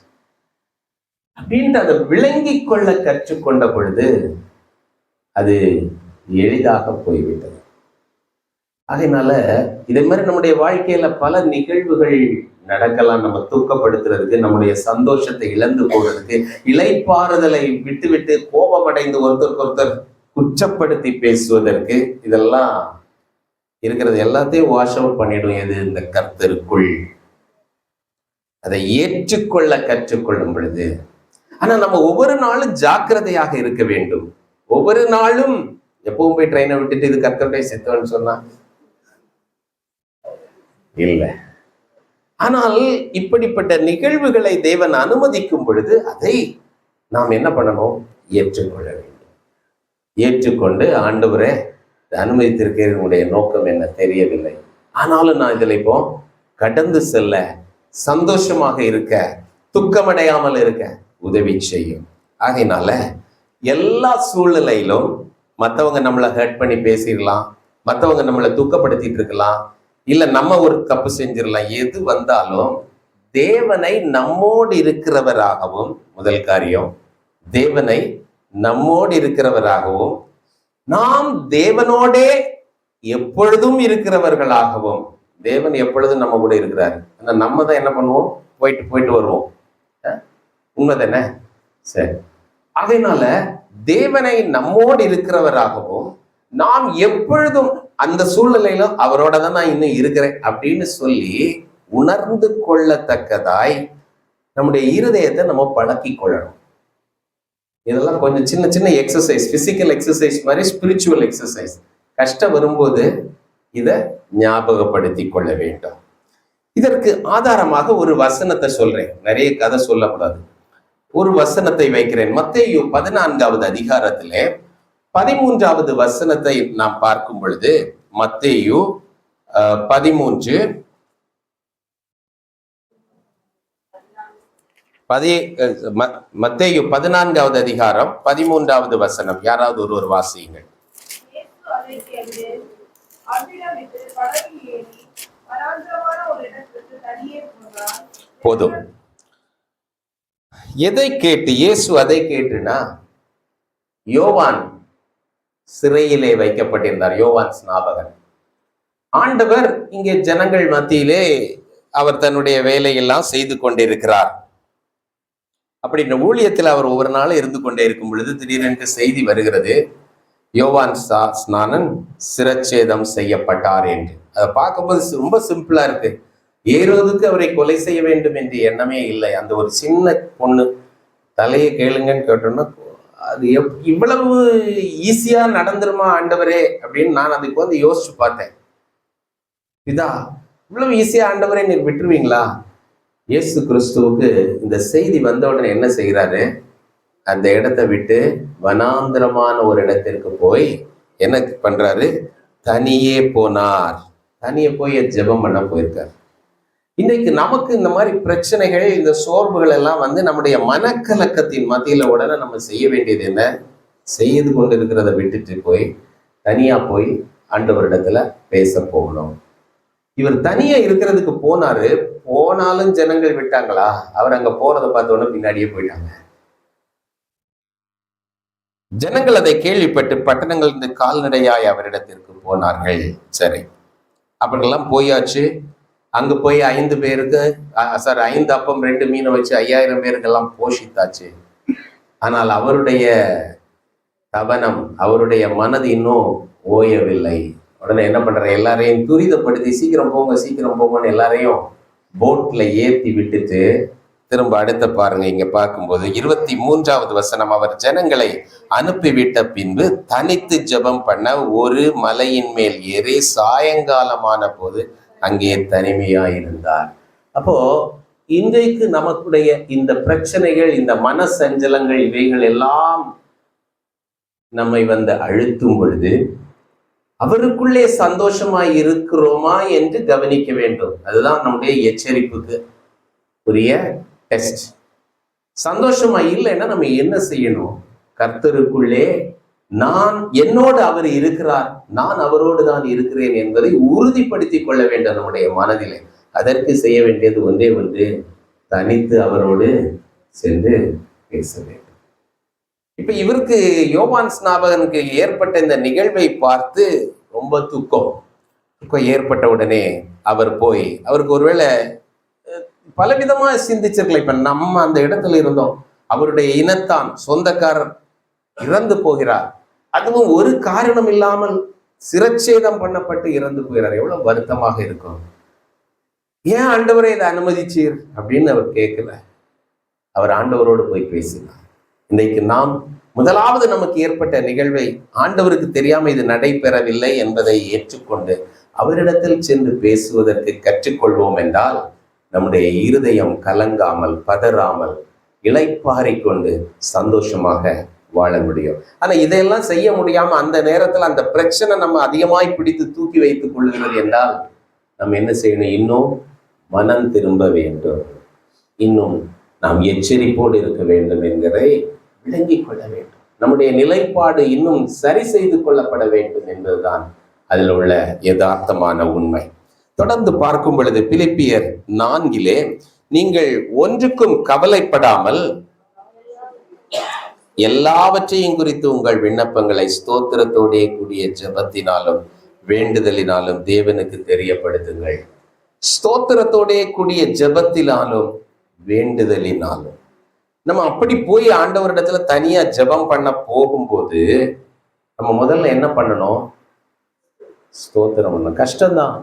அப்படின்ட்டு அதை விளங்கி கொள்ள கற்றுக்கொண்ட பொழுது அது எளிதாக போய்விட்டது. அதனால இதே மாதிரி நம்முடைய வாழ்க்கையில பல நிகழ்வுகள் நடக்கலாம். நம்ம தூக்கப்படுத்துறதுக்கு, நம்முடைய சந்தோஷத்தை இழந்து போறதுக்கு, இளைப்பாறுதலை விட்டு கோபமடைந்து ஒருத்தருக்கு குற்றப்படுத்தி பேசுவதற்கு, இதெல்லாம் இருக்கிறது எல்லாத்தையும் வாஷ் அவுட் பண்ணிடும். எது? இந்த கர்த்தருக்குள். அதை ஏற்றுக்கொள்ள கற்றுக்கொள்ளும் பொழுது. ஆனா நம்ம ஒவ்வொரு நாளும் ஜாக்கிரதையாக இருக்க வேண்டும். ஒவ்வொரு நாளும் எப்பவும் போய் ட்ரெயினை விட்டுட்டு இது கர்த்தருடைய சித்தம்னு சொன்னா இல்லை. ஆனால் இப்படிப்பட்ட நிகழ்வுகளை தேவன் அனுமதிக்கும் பொழுது அதை நாம் என்ன பண்ணணும்? ஏற்றுக்கொள்ள வேண்டும். ஏற்றுக்கொண்டு, ஆண்டவரே அனுமதித்திருக்கிறவனுடைய நோக்கம் என்ன தெரியவில்லை, ஆனாலும் நான் இதில் இப்போ கடந்து செல்ல, சந்தோஷமாக இருக்க, துக்கமடையாமல் இருக்க உதவி செய்யும். ஆகையினால எல்லா சூழ்நிலையிலும் மற்றவங்க நம்மளை ஹர்ட் பண்ணி பேசிடலாம், மற்றவங்க நம்மளை துக்கப்படுத்திட்டு இருக்கலாம், இல்ல நம்ம ஒரு தப்பு செஞ்சிடலாம். எது வந்தாலும் தேவனை நம்மோடு இருக்கிறவராகவும், முதல் காரியம் தேவனை நம்மோடு இருக்கிறவராகவும், நாம் தேவனோடே எப்பொழுதும் இருக்கிறவர்களாகவும். தேவன் எப்பொழுதும் நம்ம கூட இருக்கிறாரு. ஆனா நம்ம தான் என்ன பண்ணுவோம்? போயிட்டு வருவோம். உண்மைதானே? சரி. அதனால தேவனை நம்மோடு இருக்கிறவராகவும், நாம் எப்பொழுதும் அந்த சூழ்நிலையில அவரோட தான் நான் இன்னும் இருக்கிறேன் அப்படின்னு சொல்லி உணர்ந்து கொள்ளத்தக்கதாய் நம்முடைய இருதயத்தை நம்ம பழக்கி கொள்ளணும். இதெல்லாம் கொஞ்சம் சின்ன சின்ன எக்ஸசைஸ், பிசிக்கல் எக்ஸசைஸ் மாதிரி ஸ்பிரிச்சுவல் எக்ஸசைஸ். கஷ்டம் வரும்போது இதை ஞாபகப்படுத்தி கொள்ள வேண்டும். இதற்கு ஆதாரமாக ஒரு வசனத்தை சொல்றேன், நிறைய கதை சொல்லக்கூடாது. ஒரு வசனத்தை வைக்கிறேன். மத்தேயு 14வது அதிகாரத்திலே 13வது வசனத்தை நாம் பார்க்கும் பொழுது, மத்தேயு 13 மத்தேயு 14வது அதிகாரம் 13வது வசனம். யாராவது ஒருவர் வாசியுங்கள். போதும். எதை கேட்டு? இயேசு அதை கேட்டுனா, யோவான் சிறையிலே வைக்கப்பட்டிருந்தார், யோவான் ஸ்நாபகன். ஆண்டவர் இங்கே ஜனங்கள் மத்தியிலே அவர் தன்னுடைய வேலையெல்லாம் செய்து கொண்டிருக்கிறார். அப்படி இந்த ஊழியத்தில் அவர் ஒவ்வொரு நாளும் இருந்து கொண்டே இருக்கும் பொழுது திடீரென்று செய்தி வருகிறது, யோவான் ஸ்நானன் சிரச்சேதம் செய்யப்பட்டார் என்று. அதை பார்க்கும்போது ரொம்ப சிம்பிளா இருக்கு. ஏரோதுக்கு அவரை கொலை செய்ய வேண்டும் என்ற எண்ணமே இல்லை. அந்த ஒரு சின்ன பொண்ணு தலையை கேளுங்கன்னு கேட்டோம்னா அது இவ்வளவு ஈஸியா நடந்துருமா ஆண்டவரே அப்படின்னு நான் அதுக்கு வந்து யோசிச்சு பார்த்தேன். இதா இவ்வளவு ஈஸியா ஆண்டவரே நீங்க விட்டுருவீங்களா? இயேசு கிறிஸ்துவுக்கு இந்த செய்தி வந்த உடனே என்ன செய்கிறாரு, அந்த இடத்தை விட்டு வனாந்திரமான ஒரு இடத்திற்கு போய் என்ன பண்றாரு, தனியே போனார். தனியே போய் ஜெபம் பண்ண போயிருக்காரு. இன்னைக்கு நமக்கு இந்த மாதிரி பிரச்சனைகள், இந்த சோர்வுகள் எல்லாம் வந்து நம்முடைய மனக்கலக்கத்தின் மத்தியில உடனே நம்ம செய்ய வேண்டியது என்ன, செய்து கொண்டு இருக்கிறத விட்டுட்டு போய் தனியா போய் ஆண்டவரிடத்துல பேச போகணும். இவர் தனியா இருக்கிறதுக்கு போனாரு. போனாலும் ஜனங்கள் விட்டாங்களா? அவர் அங்க போறதை பார்த்தோன்னே பின்னாடியே போயிட்டாங்க. ஜனங்கள் அதை கேள்விப்பட்டு பட்டணங்கள் இருந்து கால்நடையாய் அவரிடத்திற்கு போனார்கள். சரி, அப்படிலாம் போயாச்சு. அங்க போய் 5 பேருக்கு 5 அப்பம் 2 மீனை வச்சு 5000 பேருக்கெல்லாம் போஷித்தாச்சு. ஆனால் அவருடைய தவனம், அவருடைய மனது இன்னும் ஓயவில்லை. உடனே என்ன பண்ற, எல்லாரையும் துரிதப்படுத்தி சீக்கிரம் போங்கன்னு எல்லாரையும் போட்ல ஏத்தி விட்டுட்டு திரும்ப அடுத்த பாருங்க. இங்க பார்க்கும்போது 23வது வசனம், அவர் ஜனங்களை அனுப்பிவிட்ட பின்பு தனித்து ஜெபம் பண்ண ஒரு மலையின் மேல் ஏறி சாயங்காலமான போது அங்கே தனிமையாயிருந்தார். அப்போ இன்றைக்கு நமக்குடைய இந்த பிரச்சனைகள், இந்த மன சஞ்சலங்கள், இவைகள் எல்லாம் நம்மை வந்து அழுத்தும் பொழுது அவருக்குள்ளே சந்தோஷமாய் இருக்கிறோமா என்று கவனிக்க வேண்டும். அதுதான் நம்முடைய எச்சரிப்புக்கு உரிய டெஸ்ட். சந்தோஷமா இல்லைன்னா நம்ம என்ன செய்யணும், கர்த்தருக்குள்ளே என்னோடு அவர் இருக்கிறார், நான் அவரோடு தான் இருக்கிறேன் என்பதை உறுதிப்படுத்தி கொள்ள வேண்டும் நம்முடைய மனதிலே. அதற்கு செய்ய வேண்டியது ஒன்றே ஒன்று, தனித்து அவரோடு சென்று பேச வேண்டும். இப்ப இவருக்கு, யோவான் ஸ்நாபகனுக்கு ஏற்பட்ட இந்த நிகழ்வை பார்த்து ரொம்ப துக்கம் ஏற்பட்ட உடனே அவர் போய், அவருக்கு ஒருவேளை பலவிதமா சிந்திச்சிருக்கலாம். இப்ப நம்ம அந்த இடத்துல இருந்தோம், அவருடைய இனத்தான் சொந்தக்காரர் இறந்து போகிறார், அதுவும் ஒரு காரணம் இல்லாமல் சிரச்சேதம் பண்ணப்பட்டு இறந்து போகிறார். எவ்வளவு வருத்தமாக இருக்கும். ஏன் ஆண்டவரை இதை அனுமதிச்சீர் அப்படின்னு அவர் கேட்கல. அவர் ஆண்டவரோடு போய் பேசினார். இன்றைக்கு நாம் முதலாவது நமக்கு ஏற்பட்ட நிகழ்வை ஆண்டவருக்கு தெரியாம இது நடைபெறவில்லை என்பதை ஏற்றுக்கொண்டு அவரிடத்தில் சென்று பேசுவதற்கு கற்றுக்கொள்வோம் என்றால் நம்முடைய இருதயம் கலங்காமல் பதறாமல் இளைப்பாறிக்கொண்டு சந்தோஷமாக வாழ முடியும். ஆனா இதையெல்லாம் செய்ய முடியாம அந்த நேரத்துல அந்த பிரச்சனை நம்ம அதிகமாய் பிடித்து தூக்கி வைத்துக் கொள்கிறது என்றால் நம்ம என்ன செய்யணும், இன்னும் மனம் திரும்ப வேண்டும், இன்னும் நாம் எச்சரிப்போடு இருக்க வேண்டும் என்கிறதை விளங்கிக் கொள்ள வேண்டும். நம்முடைய நிலைப்பாடு இன்னும் சரி செய்து கொள்ளப்பட வேண்டும் என்பதுதான் அதில் உள்ள யதார்த்தமான உண்மை. தொடர்ந்து பார்க்கும் பொழுது பிலிப்பியர் 4 நீங்கள் ஒன்றுக்கும் கவலைப்படாமல் எல்லாவற்றையும் குறித்து உங்கள் விண்ணப்பங்களை ஸ்தோத்திரத்தோடே கூடிய ஜெபத்தினாலும் வேண்டுதலினாலும் தேவனுக்கு தெரியப்படுத்துங்கள். ஸ்தோத்திரத்தோடே கூடிய ஜெபத்தினாலும் வேண்டுதலினாலும். நம்ம அப்படி போய் ஆண்டவரிடத்துல தனியா ஜெபம் பண்ண போகும்போது நம்ம முதல்ல என்ன பண்ணணும், ஸ்தோத்திரம் பண்ணணும். கஷ்டம்தான்.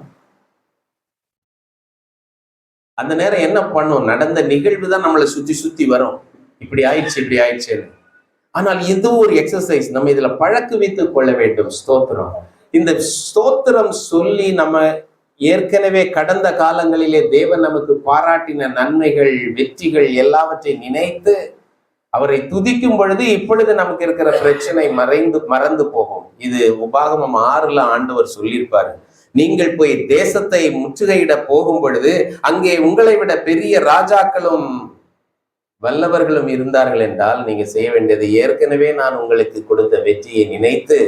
அந்த நேரம் என்ன பண்ணும், நடந்த நிகழ்வு தான் நம்மளை சுத்தி சுத்தி வரும், இப்படி ஆயிடுச்சு. ஆனால் இது ஒரு எக்ஸசைஸ், நம்ம இதுல பழக்க வைத்துக் கொள்ள வேண்டும். ஸ்தோத்திரம், இந்த ஸ்தோத்திரம் சொல்லி நம்ம ஏற்கனவே கடந்த காலங்களிலே தேவன் நமக்கு பாராட்டின நன்மைகள், வெற்றிகள் எல்லாவற்றையும் நினைத்து அவரை துதிக்கும் பொழுது இப்பொழுது நமக்கு இருக்கிற பிரச்சனை மறந்து போகும். இது உபாகமம் 6 ஆண்டவர் சொல்லியிருப்பாரு, நீங்கள் போய் தேசத்தை முற்றுகையிட போகும் பொழுது அங்கே உங்களை விட பெரிய ராஜாக்களும் வல்லவர்களும் இருந்தார்கள் என்றால் நீங்க செய்ய வேண்டியது, ஏற்கனவே நான் உங்களுக்கு கொடுத்த வெற்றியை நினைத்து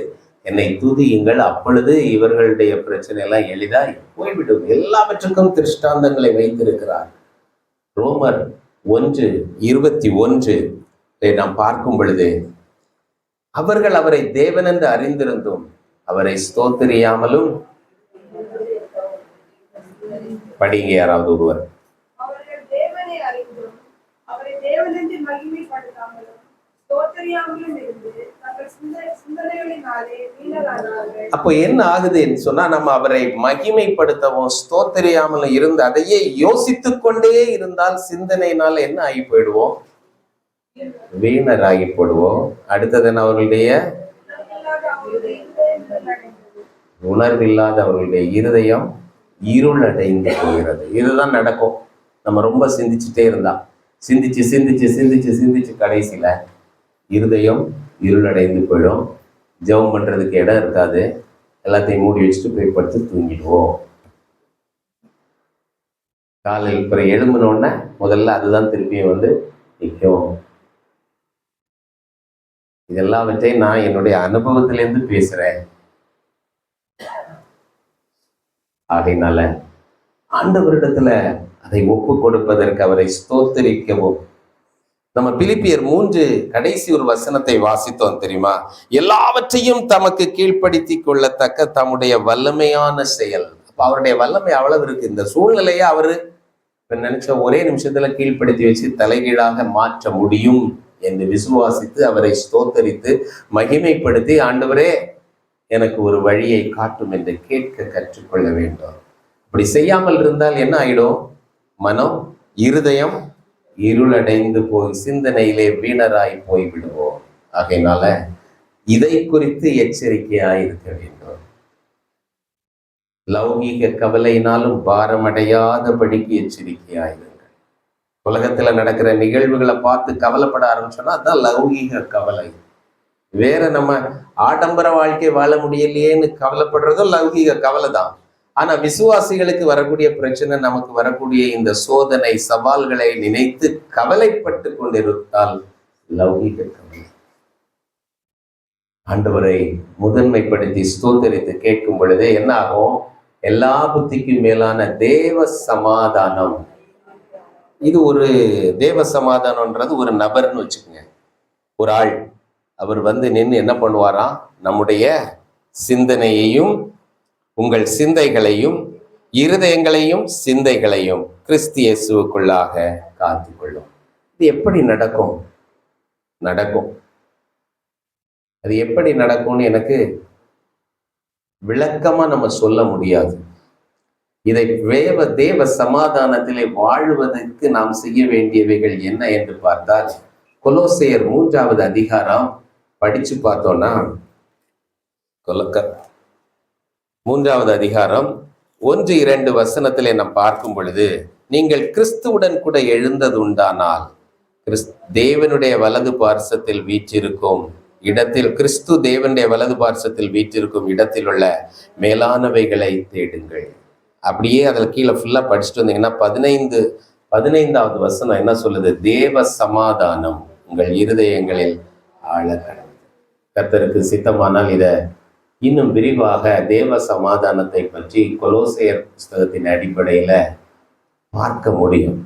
என்னை துதியுங்கள், அப்பொழுது இவர்களுடைய பிரச்சனை எல்லாம் எளிதாய் போய்விடும். எல்லாவற்றுக்கும் திருஷ்டாந்தங்களை வைத்திருக்கிறார். ரோமர் 1:21 நாம் பார்க்கும் பொழுது, அவர்கள் அவரை தேவன் என்று அறிந்திருந்தும் அவரை ஸ்தோத்திரியாமலும், படிங்க யாராவது ஒருவர், அவரை தேவனென்று மகிமைப்படுத்தாமலும் ஸ்தோத்திரியாமலும் இருந்து தங்கள் சிந்தனைகளினாலே வீணரானார்கள். அப்போ என்ன ஆகுதுன்னு சொன்னா, நம்ம அவரை மகிமைப்படுத்தவும் ஸ்தோத்திரியாமலும் இருந்து அதையே யோசித்து கொண்டே இருந்தால் சிந்தனையினால என்ன ஆகி போயிடுவோம்? வீணராகி போடுவோம். அடுத்தது அவர்களுடைய உணர்வில்லாத அவர்களுடைய இருதயம் இருள் அடைந்து போகிறது. இதுதான் நடக்கும். நம்ம ரொம்ப சிந்திச்சுட்டே இருந்தா, சிந்திச்சு சிந்திச்சு சிந்திச்சு சிந்திச்சு கடைசியில இருதயம் இருளடைந்து போயிடும். ஜெபம் பண்றதுக்கு இடம் இருக்காது. எல்லாத்தையும் மூடி வச்சுட்டு போய் படுத்து தூங்கிடுவோம். காலையில் பிற எழும்பினோடனே முதல்ல அதுதான் திருப்பியும் வந்து நிற்கும். இதெல்லாவற்றையும் நான் என்னுடைய அனுபவத்திலேருந்து பேசுறேன். ஆகையினால ஆண்டவரிடத்துல அதை ஒப்பு கொடுப்பதற்கு, அவரை ஸ்தோத்திரிக்கவும். நம்ம பிலிப்பியர் 3 கடைசி ஒரு வசனத்தை வாசித்தோம் தெரியுமா? எல்லாவற்றையும் தமக்கு கீழ்ப்படுத்தி கொள்ளத்தக்க தம்முடைய வல்லமையான செயல். அப்ப அவருடைய வல்லமை அவ்வளவு இருக்கு. இந்த சூழ்நிலையை அவரு நினைச்ச ஒரே நிமிஷத்துல கீழ்ப்படுத்தி வச்சு தலைகீழாக மாற்ற முடியும் என்று விசுவாசித்து அவரை ஸ்தோத்தரித்து மகிமைப்படுத்தி, ஆண்டவரே எனக்கு ஒரு வழியை காட்டும் என்று கேட்க கற்றுக்கொள்ள வேண்டும். அப்படி செய்யாமல் இருந்தால் என்ன ஆயிடும்? மனம், இருதயம் இருளடைந்து போய் சிந்தனையிலே வீணராய் போய் விடுவோம். ஆகையினால இதை குறித்து எச்சரிக்கையாய் இருக்க வேண்டும். லௌகீக கவலையினாலும் பாரமடையாதபடிக்கு எச்சரிக்கையாயிருங்க. உலகத்துல நடக்கிற நிகழ்வுகளை பார்த்து கவலைப்பட ஆரம்பிச்சோம்னா அதுதான் லௌகீக கவலை. வேற நம்ம ஆடம்பர வாழ்க்கை வாழ முடியலையேன்னு கவலைப்படுறதும் லௌகீக கவலை தான். ஆனா விசுவாசிகளுக்கு வரக்கூடிய பிரச்சனை, நமக்கு வரக்கூடிய இந்த சோதனை சவால்களை நினைத்து கவலைப்பட்டு கொண்டிருந்தால் லௌகீக கவலை. ஆண்டவரை முதன்மைப்படுத்தி ஸ்தோத்தரித்து கேட்கும் பொழுதே என்ன ஆகும்? எல்லா புத்திக்கும் மேலான தேவ சமாதானம். இது ஒரு தேவ சமாதானம்ன்றது ஒரு நபர்னு வச்சுக்கோங்க, ஒரு ஆள். அவர் வந்து நின்று என்ன பண்ணுவாராம்? நம்முடைய சிந்தனையையும் உங்கள் சிந்தைகளையும் இருதயங்களையும் சிந்தைகளையும் கிறிஸ்து இயேசுவுக்குள்ளாக காத்துக்கொள்ளும். இது எப்படி நடக்கும்? அது எப்படி நடக்கும்னு எனக்கு விளக்கமா நம்ம சொல்ல முடியாது. இதை தேவ சமாதானத்திலே வாழ்வதற்கு நாம் செய்ய வேண்டியவைகள் என்ன என்று பார்த்தால், கொலோசையர் 3வது அதிகாரம் படிச்சு பார்த்தோம்னா, 3வது அதிகாரம் 1-2 வசனத்திலே நாம் பார்க்கும் பொழுது, நீங்கள் கிறிஸ்துவுடன் கூட எழுந்தது உண்டானால் தேவனுடைய வலது பார்சத்தில் வீற்றிருக்கும் இடத்தில், கிறிஸ்து தேவனுடைய வலது பார்சத்தில் வீற்றிருக்கும் இடத்தில் உள்ள மேலானவைகளை தேடுங்கள். அப்படியே அதில் கீழே ஃபுல்லா படிச்சுட்டு வந்தீங்கன்னா 15வது வசனம் என்ன சொல்லுது? தேவ சமாதானம் உங்கள் இருதயங்களில் ஆழ கடவுள். கர்த்தருக்கு சித்தமானால் இதை இன்னும் விரிவாக தேவ சமாதானத்தை பற்றி கொலோசையர் புஸ்தகத்தின் அடிப்படையில பார்க்க முடியும்,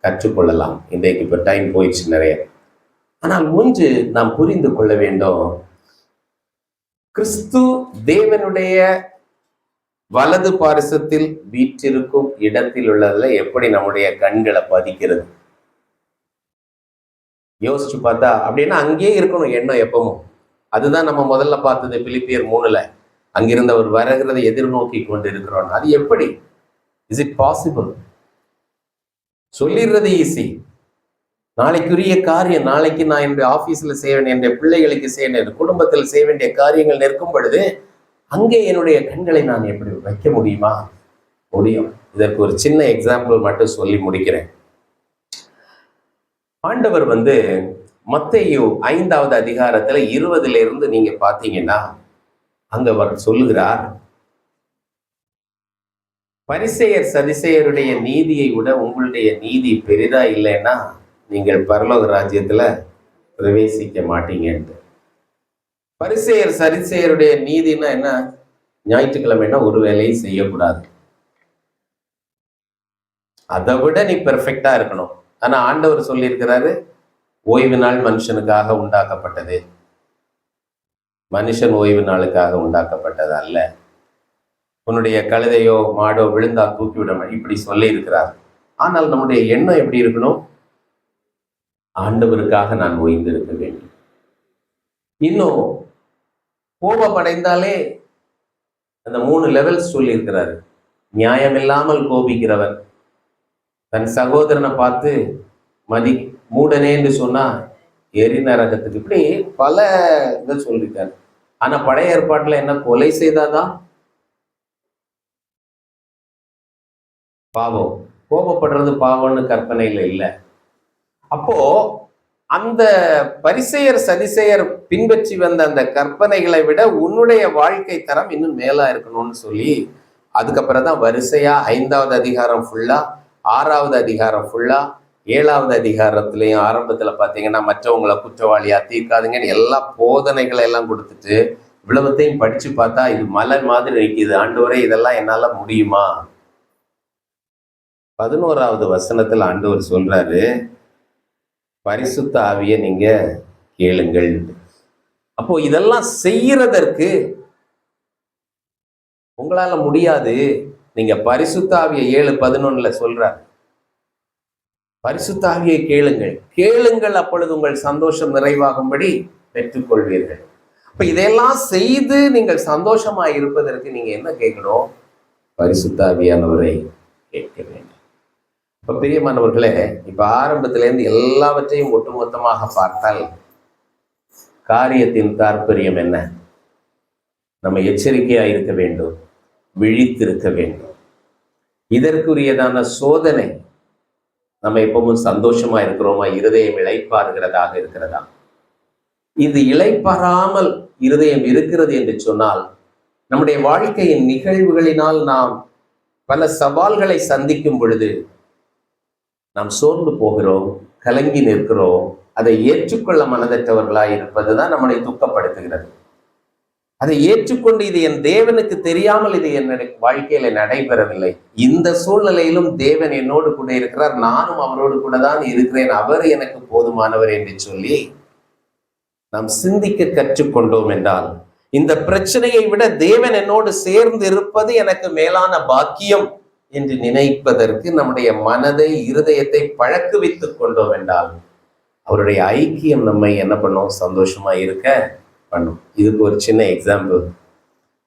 கற்றுக்கொள்ளலாம். இன்றைக்கு இப்போ டைம் போயிடுச்சு நிறைய. ஆனால் ஒன்று நாம் புரிந்து கொள்ள வேண்டும், கிறிஸ்து தேவனுடைய வலது பாரிசத்தில் வீற்றிருக்கும் இடத்தில் உள்ளதுல எப்படி நம்முடைய கண்களை பதிக்கிறது? யோசிச்சு பார்த்தா அப்படின்னா அங்கேயே இருக்கணும் எண்ணம் எப்பவும். அதுதான் நம்ம முதல்ல பார்த்தது பிலிப்பியர் 3ல. அங்கிருந்து அவர் வருகிறதை எதிர்நோக்கி கொண்டு இருக்கிறோம். அது எப்படி? Is it possible? சொல்லிடுறது ஈஸி. நாளைக்குரிய காரியம், நாளைக்கு நான் என்னுடைய ஆபீஸ்ல செய்ய வேண்டிய, என்னுடைய பிள்ளைகளுக்கு செய்ய வேண்டிய, குடும்பத்தில் செய்ய வேண்டிய காரியங்கள் நிற்கும் பொழுது அங்கே என்னுடைய கண்களை நான் எப்படி வைக்க முடியுமா? முடியும். இதற்கு ஒரு சின்ன எக்ஸாம்பிள் மட்டும் சொல்லி முடிக்கிறேன். ஆண்டவர் வந்து மத்தேயு 5வது அதிகாரத்துல 20 நீங்க பாத்தீங்கன்னா அங்க அவர் சொல்லுகிறார், பரிசேயர் சதிசேயருடைய நீதியை விட உங்களுடைய நீதி பெரிதா இல்லைன்னா நீங்கள் பரலோக ராஜ்யத்துல பிரவேசிக்க மாட்டீங்கன்ட்டு. பரிசேயர் சரிசேயருடைய நீதினா என்ன? ஞாயிற்றுக்கிழமைனா ஒரு வேலையும் செய்யக்கூடாது, அதை விட நீ பெர்ஃபெக்டா இருக்கணும். ஆனா ஆண்டவர் சொல்லியிருக்கிறாரு, ஓய்வு நாள் மனுஷனுக்காக உண்டாக்கப்பட்டது, மனுஷன் ஓய்வு நாளுக்காக உண்டாக்கப்பட்டது அல்ல. உன்னுடைய கழுதையோ மாடோ விழுந்தா தூக்கிவிட இப்படி சொல்லி இருக்கிறார். ஆனால் நம்முடைய எண்ணம் எப்படி இருக்கணும்? ஆண்டவருக்காக நான் ஓய்ந்திருக்க வேண்டும். இன்னும் கோபமடைந்தாலே அந்த 3 லெவல்ஸ் சொல்லி இருக்கிறாரு. நியாயமில்லாமல் கோபிக்கிறவன், தன் சகோதரனை பார்த்து மூடனே என்று சொன்னா எரி நரகத்துக்கு, இப்படி பல இதை சொல்லியிருக்காரு. ஆனா பழைய ஏற்பாட்டுல என்ன, கொலை செய்தாதான் பாவம், கோபப்படுறது பாவம்னு கற்பனையில இல்லை. அப்போ அந்த பரிசேயர் சதிசேயர் பின்பற்றி வந்த அந்த கற்பனைகளை விட உன்னுடைய வாழ்க்கை தரம் இன்னும் மேலா இருக்கணும்னு சொல்லி அதுக்கப்புறம் தான் வரிசையா 5வது அதிகாரம் ஃபுல்லா, 6வது அதிகாரம் ஃபுல்லா, 7வது அதிகாரத்திலையும் ஆரம்பத்துல பாத்தீங்கன்னா மற்றவங்களை குற்றவாளியா தீர்க்காதுங்கன்னு எல்லா போதனைகளை எல்லாம் கொடுத்துட்டு இவ்வளவுத்தையும் படிச்சு பார்த்தா இது மலை மாதிரி நிற்கிது. ஆண்டவரே இதெல்லாம் என்னால முடியுமா? 11வது வசனத்துல ஆண்டவர் சொல்றாரு, பரிசுத்த ஆவியை நீங்க கேளுங்கள். அப்போ இதெல்லாம் செய்யறதற்கு உங்களால முடியாது. நீங்க பரிசுத்த ஆவியை 7:11 சொல்றாரு, பரிசுத்த ஆவியை கேளுங்கள், கேளுங்கள் அப்பொழுது உங்கள் சந்தோஷம் நிறைவாகும்படி பெற்றுக்கொள்வீர்கள். அப்ப இதையெல்லாம் செய்து நீங்கள் சந்தோஷமா இருப்பதற்கு நீங்க என்ன கேட்கணும்? பரிசுத்த ஆவியானவரை கேட்க வேண்டும். இப்ப பிரியமானவர்களே, இப்ப ஆரம்பத்திலேருந்து எல்லாவற்றையும் ஒட்டுமொத்தமாக பார்த்தால் காரியத்தின் தாற்பயம் என்ன? நம்ம எச்சரிக்கையா இருக்க வேண்டும், விழித்திருக்க வேண்டும். இதற்குரியதான சோதனை நம்ம எப்பவும் சந்தோஷமா இருக்கிறோமா, இருதயம் இளைப்பாறுகிறதாக இருக்கிறதா? இது இளைப்பாறாமல் இருதயம் இருக்கிறது என்று சொன்னால் நம்முடைய வாழ்க்கையின் நிகழ்வுகளினால் நாம் பல சவால்களை சந்திக்கும் பொழுது நாம் சோர்ந்து போகிறோம், கலங்கி நிற்கிறோம். அதை ஏற்றுக்கொள்ள மனதற்றவர்களாய் இருப்பதுதான் நம்மளை துக்கப்படுத்துகிறது. அதை ஏற்றுக்கொண்டு இது என் தேவனுக்கு தெரியாமல் இது என் வாழ்க்கையில நடைபெறவில்லை, இந்த சூழ்நிலையிலும் தேவன் என்னோடு கூட இருக்கிறார், நானும் அவரோடு கூட தான் இருக்கிறேன், அவர் எனக்கு போதுமானவர் என்று சொல்லி நாம் சிந்திக்க கற்றுக்கொண்டோம் என்றால், இந்த பிரச்சனையை விட தேவன் என்னோடு சேர்ந்து இருப்பது எனக்கு மேலான பாக்கியம் என்று நினைப்பதற்கு நம்முடைய மனதை, இருதயத்தை பழக்குவித்துக் கொண்டோம் என்றால் அவருடைய ஐக்கியம் நம்மை என்ன பண்ணும்? சந்தோஷமா இருக்க பண்ணும். இதுக்கு ஒரு சின்ன எக்ஸாம்பிள்.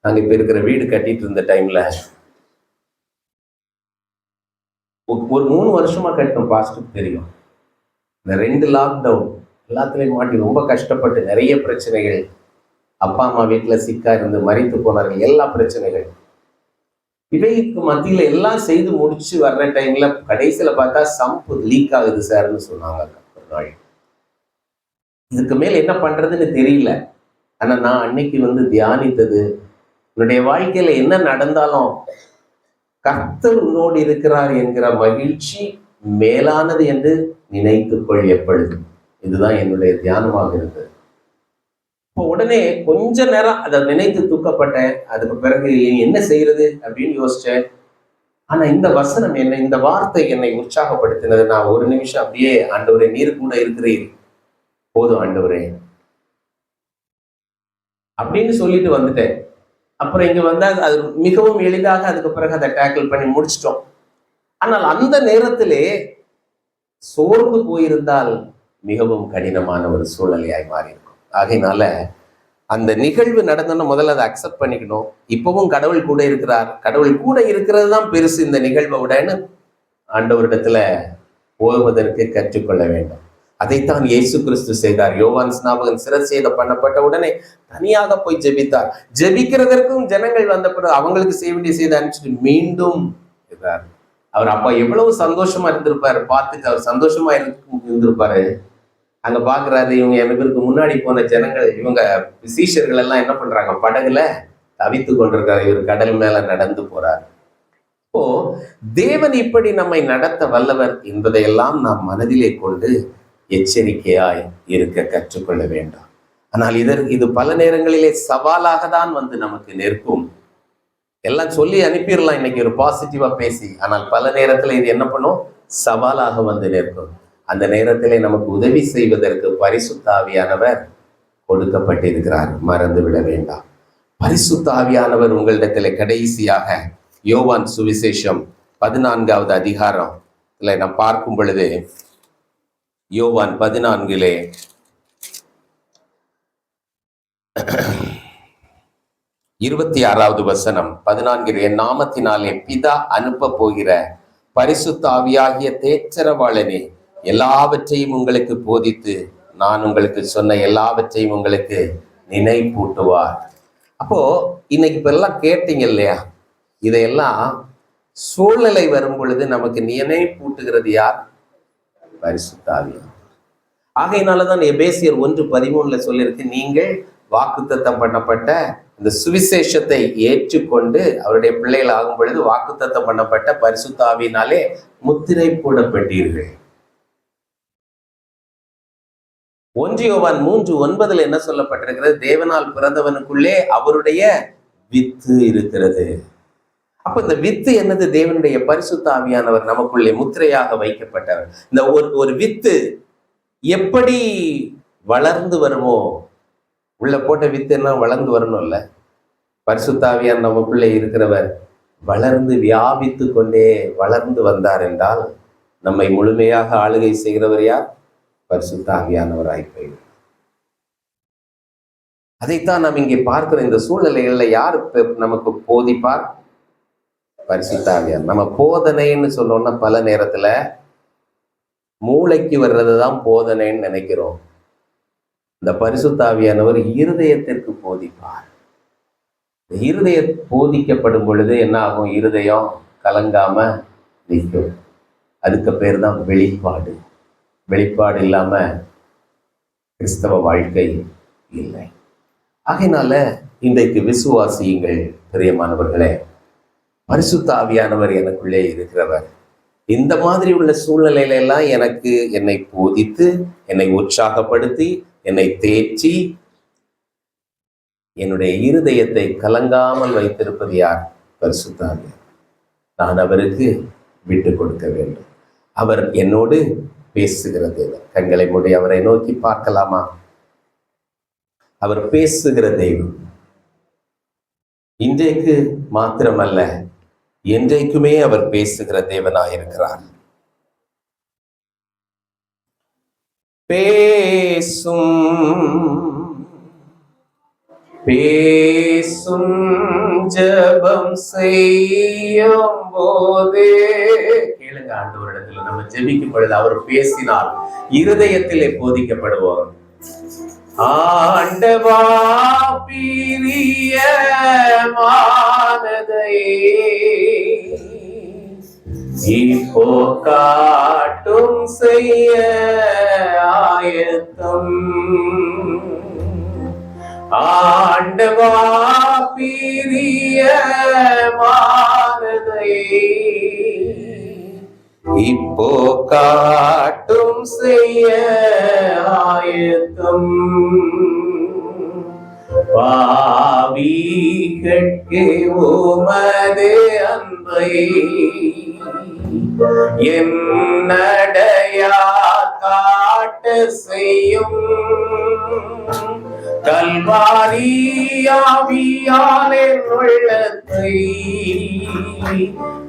நாங்க இப்ப இருக்கிற வீடு கட்டிட்டு இருந்த டைம்ல ஒரு 3 வருஷமா கட்டணும். பாஸ்டுக்கு தெரியும், இந்த 2 லாக்டவுன் எல்லாத்துலயும் மாட்டி ரொம்ப கஷ்டப்பட்டு நிறைய பிரச்சனைகள், அப்பா அம்மா வீட்டுல சிக்கா இருந்து மறித்து போனார்கள், எல்லா பிரச்சனைகள். இவைக்கு மத்தியில எல்லாம் செய்து முடிச்சு வர்ற டைம்ல கடைசியில பார்த்தா சம்பு லீக் ஆகுது சார்னு சொன்னாங்க ஒரு நாள். இதுக்கு மேல என்ன பண்றதுன்னு தெரியல. ஆனா நான் அன்னைக்கு தியானித்தது, உன்னுடைய வாழ்க்கையில என்ன நடந்தாலும் கர்த்தர் உன்னோடு இருக்கிறார் என்கிற மகிழ்ச்சி மேலானது என்று நினைத்துக்கொள் எப்பொழுது. இதுதான் என்னுடைய தியானமாக இருந்தது. இப்போ உடனே கொஞ்ச நேரம் அதை நினைத்து தூக்கப்பட்டேன். அதுக்கு பிறகு என்ன செய்யறது அப்படின்னு யோசிச்சேன். ஆனா இந்த வசனம் என்னை, இந்த வார்த்தை என்னை உற்சாகப்படுத்தினது. நான் ஒரு நிமிஷம் அப்படியே, ஆண்டவரே நீர் கூட இருக்கிறீர், போதும் ஆண்டவரே அப்படின்னு சொல்லிட்டு வந்துட்டேன். அப்புறம் இங்க வந்தா அது மிகவும் எளிதாக அதுக்கு பிறகு அதை டேக்கிள் பண்ணி முடிச்சிட்டோம். ஆனால் அந்த நேரத்திலே சோர்ந்து போயிருந்தால் மிகவும் கடினமான ஒரு சூழ்நிலையாய் மாறி இருக்கும். ஆகையினால அந்த நிகழ்வு நடந்தோன்னா முதல்ல அதை அக்செப்ட் பண்ணிக்கணும். இப்பவும் கடவுள் கூட இருக்கிறார், கடவுள் கூட இருக்கிறது தான் பெருசு இந்த நிகழ்வை விடன்னு ஆண்டவரிடத்துல போவதற்கு கற்றுக்கொள்ள வேண்டும். அதைத்தான் இயேசு கிறிஸ்து செய்தார். யோவான் ஸ்நாபகன் சிரச்சேதம் பண்ணப்பட்ட உடனே தனியாக போய் ஜெபித்தார். ஜெபிக்கிறதற்கும் ஜனங்கள் வந்த பிறகு அவங்களுக்கு செய்ய வேண்டிய செய்தி அனுப்பிச்சுட்டு மீண்டும் இருக்கிறார். அவர் அப்பா எவ்வளவு சந்தோஷமா இருந்திருப்பாரு, பார்த்துட்டு அவர் சந்தோஷமா இருந்திருப்பாரு. அங்க பாக்குறாரு, இவங்க எனக்கு முன்னாடி போன ஜனங்கள், இவங்க சீஷர்கள் எல்லாம் என்ன பண்றாங்க, படகுல தவித்து கொண்டிருக்காரு, இவர் கடல் மேல நடந்து போறார். இப்போ தேவன் இப்படி நம்மை நடத்த வல்லவர் என்பதையெல்லாம் நாம் மனதிலே கொண்டு எச்சரிக்கையாய் இருக்க கற்றுக்கொள்ள வேண்டும். ஆனால் இது பல நேரங்களிலே சவாலாக தான் நமக்கு நிற்கும். எல்லாம் சொல்லி அனுப்பிடலாம் இன்னைக்கு ஒரு பாசிட்டிவா பேசி, ஆனால் பல நேரத்துல இது என்ன பண்ணும், சவாலாக நிற்கும். அந்த நேரத்திலே நமக்கு உதவி செய்வதற்கு பரிசுத்த ஆவியானவர் கொடுக்கப்பட்டிருக்கிறார், மறந்து விட வேண்டாம். பரிசுத்த ஆவியானவர் உங்களிடத்துல கடைசியாக யோவான் சுவிசேஷம் 14வது அதிகாரத்துல நாம் பார்க்கும் பொழுது யோவான் 14 26வது வசனம். 14 என் நாமத்தினாலே பிதா அனுப்ப போகிற பரிசுத்த ஆவியாகிய தேற்றரவாளனே எல்லாவற்றையும் உங்களுக்கு போதித்து நான் உங்களுக்கு சொன்ன எல்லாவற்றையும் உங்களுக்கு நினைப்பூட்டுவார். அப்போ இன்னைக்கு இப்ப எல்லாம் கேட்டீங்க இல்லையா, இதையெல்லாம் சூழ்நிலை வரும் பொழுது நமக்கு நினைப்பூட்டுகிறது யார்? பரிசுத்த ஆவியானவர். ஆகையினாலதான் எபேசியர் 1:13 சொல்லியிருக்கு, நீங்கள் வாக்குத்தத்தம் பண்ணப்பட்ட இந்த சுவிசேஷத்தை ஏற்றுக்கொண்டு அவருடைய பிள்ளைகள் ஆகும் பொழுது வாக்குத்தத்தம் பண்ணப்பட்ட பரிசுத்த ஆவியினாலே முத்திரை போடப்பட்டீர்கள். 1 யோவான் 3:9 என்ன சொல்லப்பட்டிருக்கிறது? தேவனால் பிறந்தவனுக்குள்ளே அவருடைய வித்து இருக்கிறது. அப்ப இந்த வித்து என்னது? தேவனுடைய பரிசுத்த ஆவியானவர் நமக்குள்ளே முத்திரையாக வைக்கப்பட்டவர். இந்த ஒரு வித்து எப்படி வளர்ந்து வருமோ, உள்ள போட்ட வித்து எல்லாம் வளர்ந்து வரணும்ல. பரிசுத்த ஆவியார் நமக்குள்ளே இருக்கிறவர் வளர்ந்து வியாபித்து கொண்டே வளர்ந்து வந்தார் என்றால் நம்மை முழுமையாக ஆளுகை செய்கிறவர் யார்? பரிசுத்த ஆவியானவராய் போய்விடும். அதைத்தான் நாம் இங்கே பார்க்கிற இந்த சூழ்நிலைகள்ல யார் நமக்கு போதிப்பார்? பரிசுத்த ஆவியார். நம்ம போதனைன்னு சொன்னோம்னா பல நேரத்துல மூளைக்கு வர்றதுதான் போதனைன்னு நினைக்கிறோம். இந்த பரிசுத்த ஆவியானவர் இருதயத்திற்கு போதிப்பார். இருதய போதிக்கப்படும் பொழுது என்ன ஆகும்? இருதயம் கலங்காம நிற்கும். அதுக்கு பேர் தான் வெளிப்பாடு. வெளிப்பாடு இல்லாம கிறிஸ்தவ வாழ்க்கை இல்லை. ஆகையினால இன்றைக்கு விசுவாசியுங்கள் பிரியமானவர்களே, பரிசுத்த ஆவியானவர் எனக்குள்ளே இருக்கிறவர். இந்த மாதிரி உள்ள சூழ்நிலையில எல்லாம் என்னை போதித்து, என்னை உற்சாகப்படுத்தி, என்னை தேற்றி, என்னுடைய இருதயத்தை கலங்காமல் வைத்திருப்பது யார்? பரிசுத்த ஆவியானவர். நான் அவருக்கு விட்டு கொடுக்க வேண்டும். அவர் என்னோடு பேசுகிற தெய்வம். கண்களை மூடி அவரை நோக்கி பார்க்கலாமா? அவர் பேசுகிற தெய்வம். இன்றைக்கு மாத்திரமல்ல, என்றைக்குமே அவர் பேசுகிற தேவனாய் இருக்கிறார். பேசும் ஜெபம் செய்யும் போதே கேளுங்க. ஆண்டவரிடத்தில் நம்ம ஜெபிக்கும் பொழுது அவர் பேசினால் இருதயத்திலே போதிக்கப்படுவோம். ஆண்டவா பிரியமானதை இப்போ காட்டும் செய்ய ஆயத்தம். ஆண்டவா பிரியமானதை இப்போ காட்டும் செய்ய ஆயத்தம். பாவிகட்கு உமது அன்பை என்னடையா காட்ட செய்யும். கல்வாரியாவியாலே உள்ளத்தை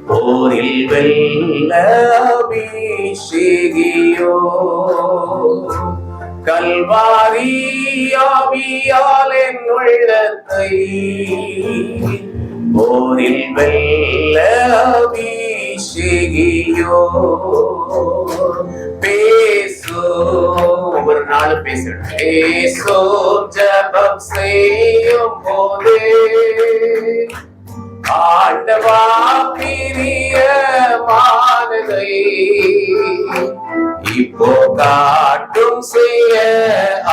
போரில் வெல்ல அபிஷேகியோ. கல்வாரியாவியாலே உள்ளத்தை போரில் வெல்ல அபிஷேகியோ. பேசோ, ஒவ்வொரு நாளும் பேசணும். பேசோ ஜெபம் செய்யும் போதே ஆண்டவா பிரியமானதை இப்போ காட்டும் செய்ய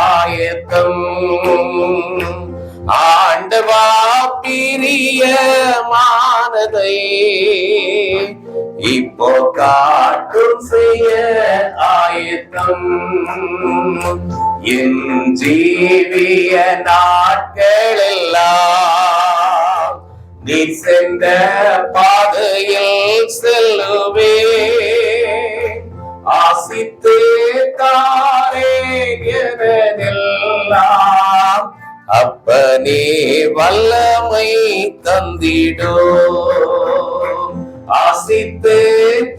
ஆயத்தம். ஆண்டவா பிரியமானதை இப்போ காட்டும் செய்ய ஆயத்தம். என் ஜீவிய நாட்கள் எல்லாம் நீ சென்ற பாதையில் செல்லுவே. ஆசித்து தாரே எனதெல்லாம் அப்பனே வல்லமை தந்திடோ. ஆசித்து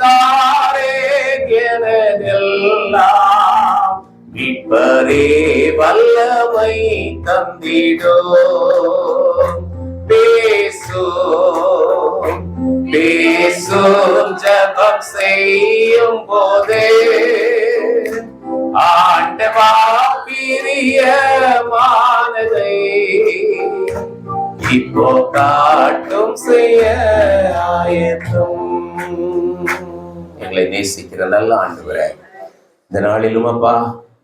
தாரே எனதெல்லாம் மீட்பரே வல்லமை தந்திடோ. பேசும் ஜபம் செய்யும் போதே ஆண்டவா பிரியமானதை இப்போ காட்டும் செய்ய ஆயத்தம். எங்களை நேசிக்கிற நல்ல ஆண்டவரே, இந்த நாளிலும் அப்பா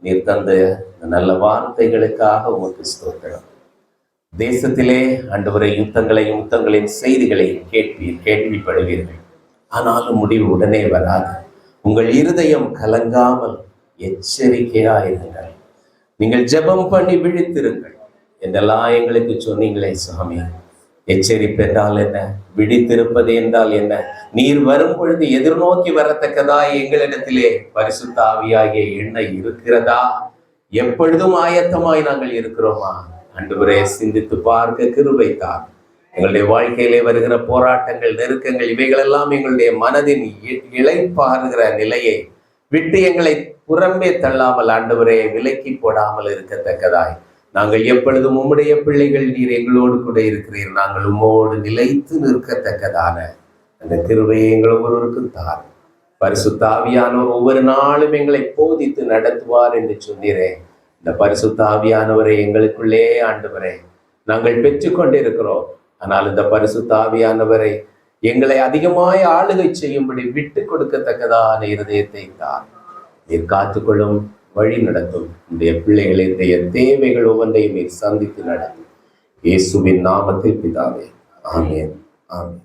நீர் தந்த நல்ல வார்த்தைகளுக்காக உமக்கு ஸ்தோத்திரம். தேசத்திலே ஆண்டவரை யுத்தங்களையும் யுத்தங்களின் செய்திகளையும் கேள்விப்படுவீர்கள். ஆனாலும் முடிவு உடனே வராது. உங்கள் இருதயம் கலங்காமல் எச்சரிக்கையாயிருங்கள். நீங்கள் ஜெபம் பண்ணி விழித்திருங்கள் என்றெல்லாம் எங்களுக்கு சொன்னீங்களே சுவாமி. எச்சரிப்பு என்றால் என்ன? விழித்திருப்பது என்றால் என்ன? நீர் வரும் பொழுது எதிர்நோக்கி வரத்தக்கதா எங்களிடத்திலே பரிசுத்த ஆவியாகிய எண்ணெய் இருக்கிறதா? எப்பொழுதும் ஆயத்தமாய் நாங்கள் இருக்கிறோமா? ஆண்டவரே, சிந்தித்து பார்க்க கிருபை தார். எங்களுடைய வாழ்க்கையிலே வருகிற போராட்டங்கள், நெருக்கங்கள், இவைகளெல்லாம் எங்களுடைய மனதின் இளைப்பாறுகிற நிலையை விட்டு எங்களை புறம்பே தள்ளாமல் ஆண்டவரே விலக்கி போடாமல் இருக்கத்தக்கதாய் நாங்கள் எப்பொழுதும் உம்முடைய பிள்ளைகள், நீர் எங்களோடு கூட இருக்கிறீர், நாங்கள் உம்மோடு நிலைத்து நிற்கத்தக்கதான அந்த கிருபையை எங்கள் ஒவ்வொருவருக்கும் தார். பரிசுத்த ஆவியானவர் ஒவ்வொரு நாளும் எங்களை போதித்து நடத்துவார் என்று சொன்னீரே. இந்த பரிசுத்த ஆவியானவரை எங்களுக்குள்ளே ஆண்டவரே நாங்கள் பெற்றுக்கொண்டு இருக்கிறோம். ஆனால் இந்த பரிசுத்த ஆவியானவரை எங்களை அதிகமாய் ஆளுகை செய்யும்படி விட்டு கொடுக்கத்தக்கதான இருதயத்தை தான் நீர் காத்துக்கொள்ளும், வழி நடத்தும். இந்த பிள்ளைகளினுடைய தேவைகள் ஒவ்வொன்றையும் நீர் சந்தித்து நடத்தும். இயேசுவின் நாமத்தில் பிதாவே, ஆமென், ஆமென்.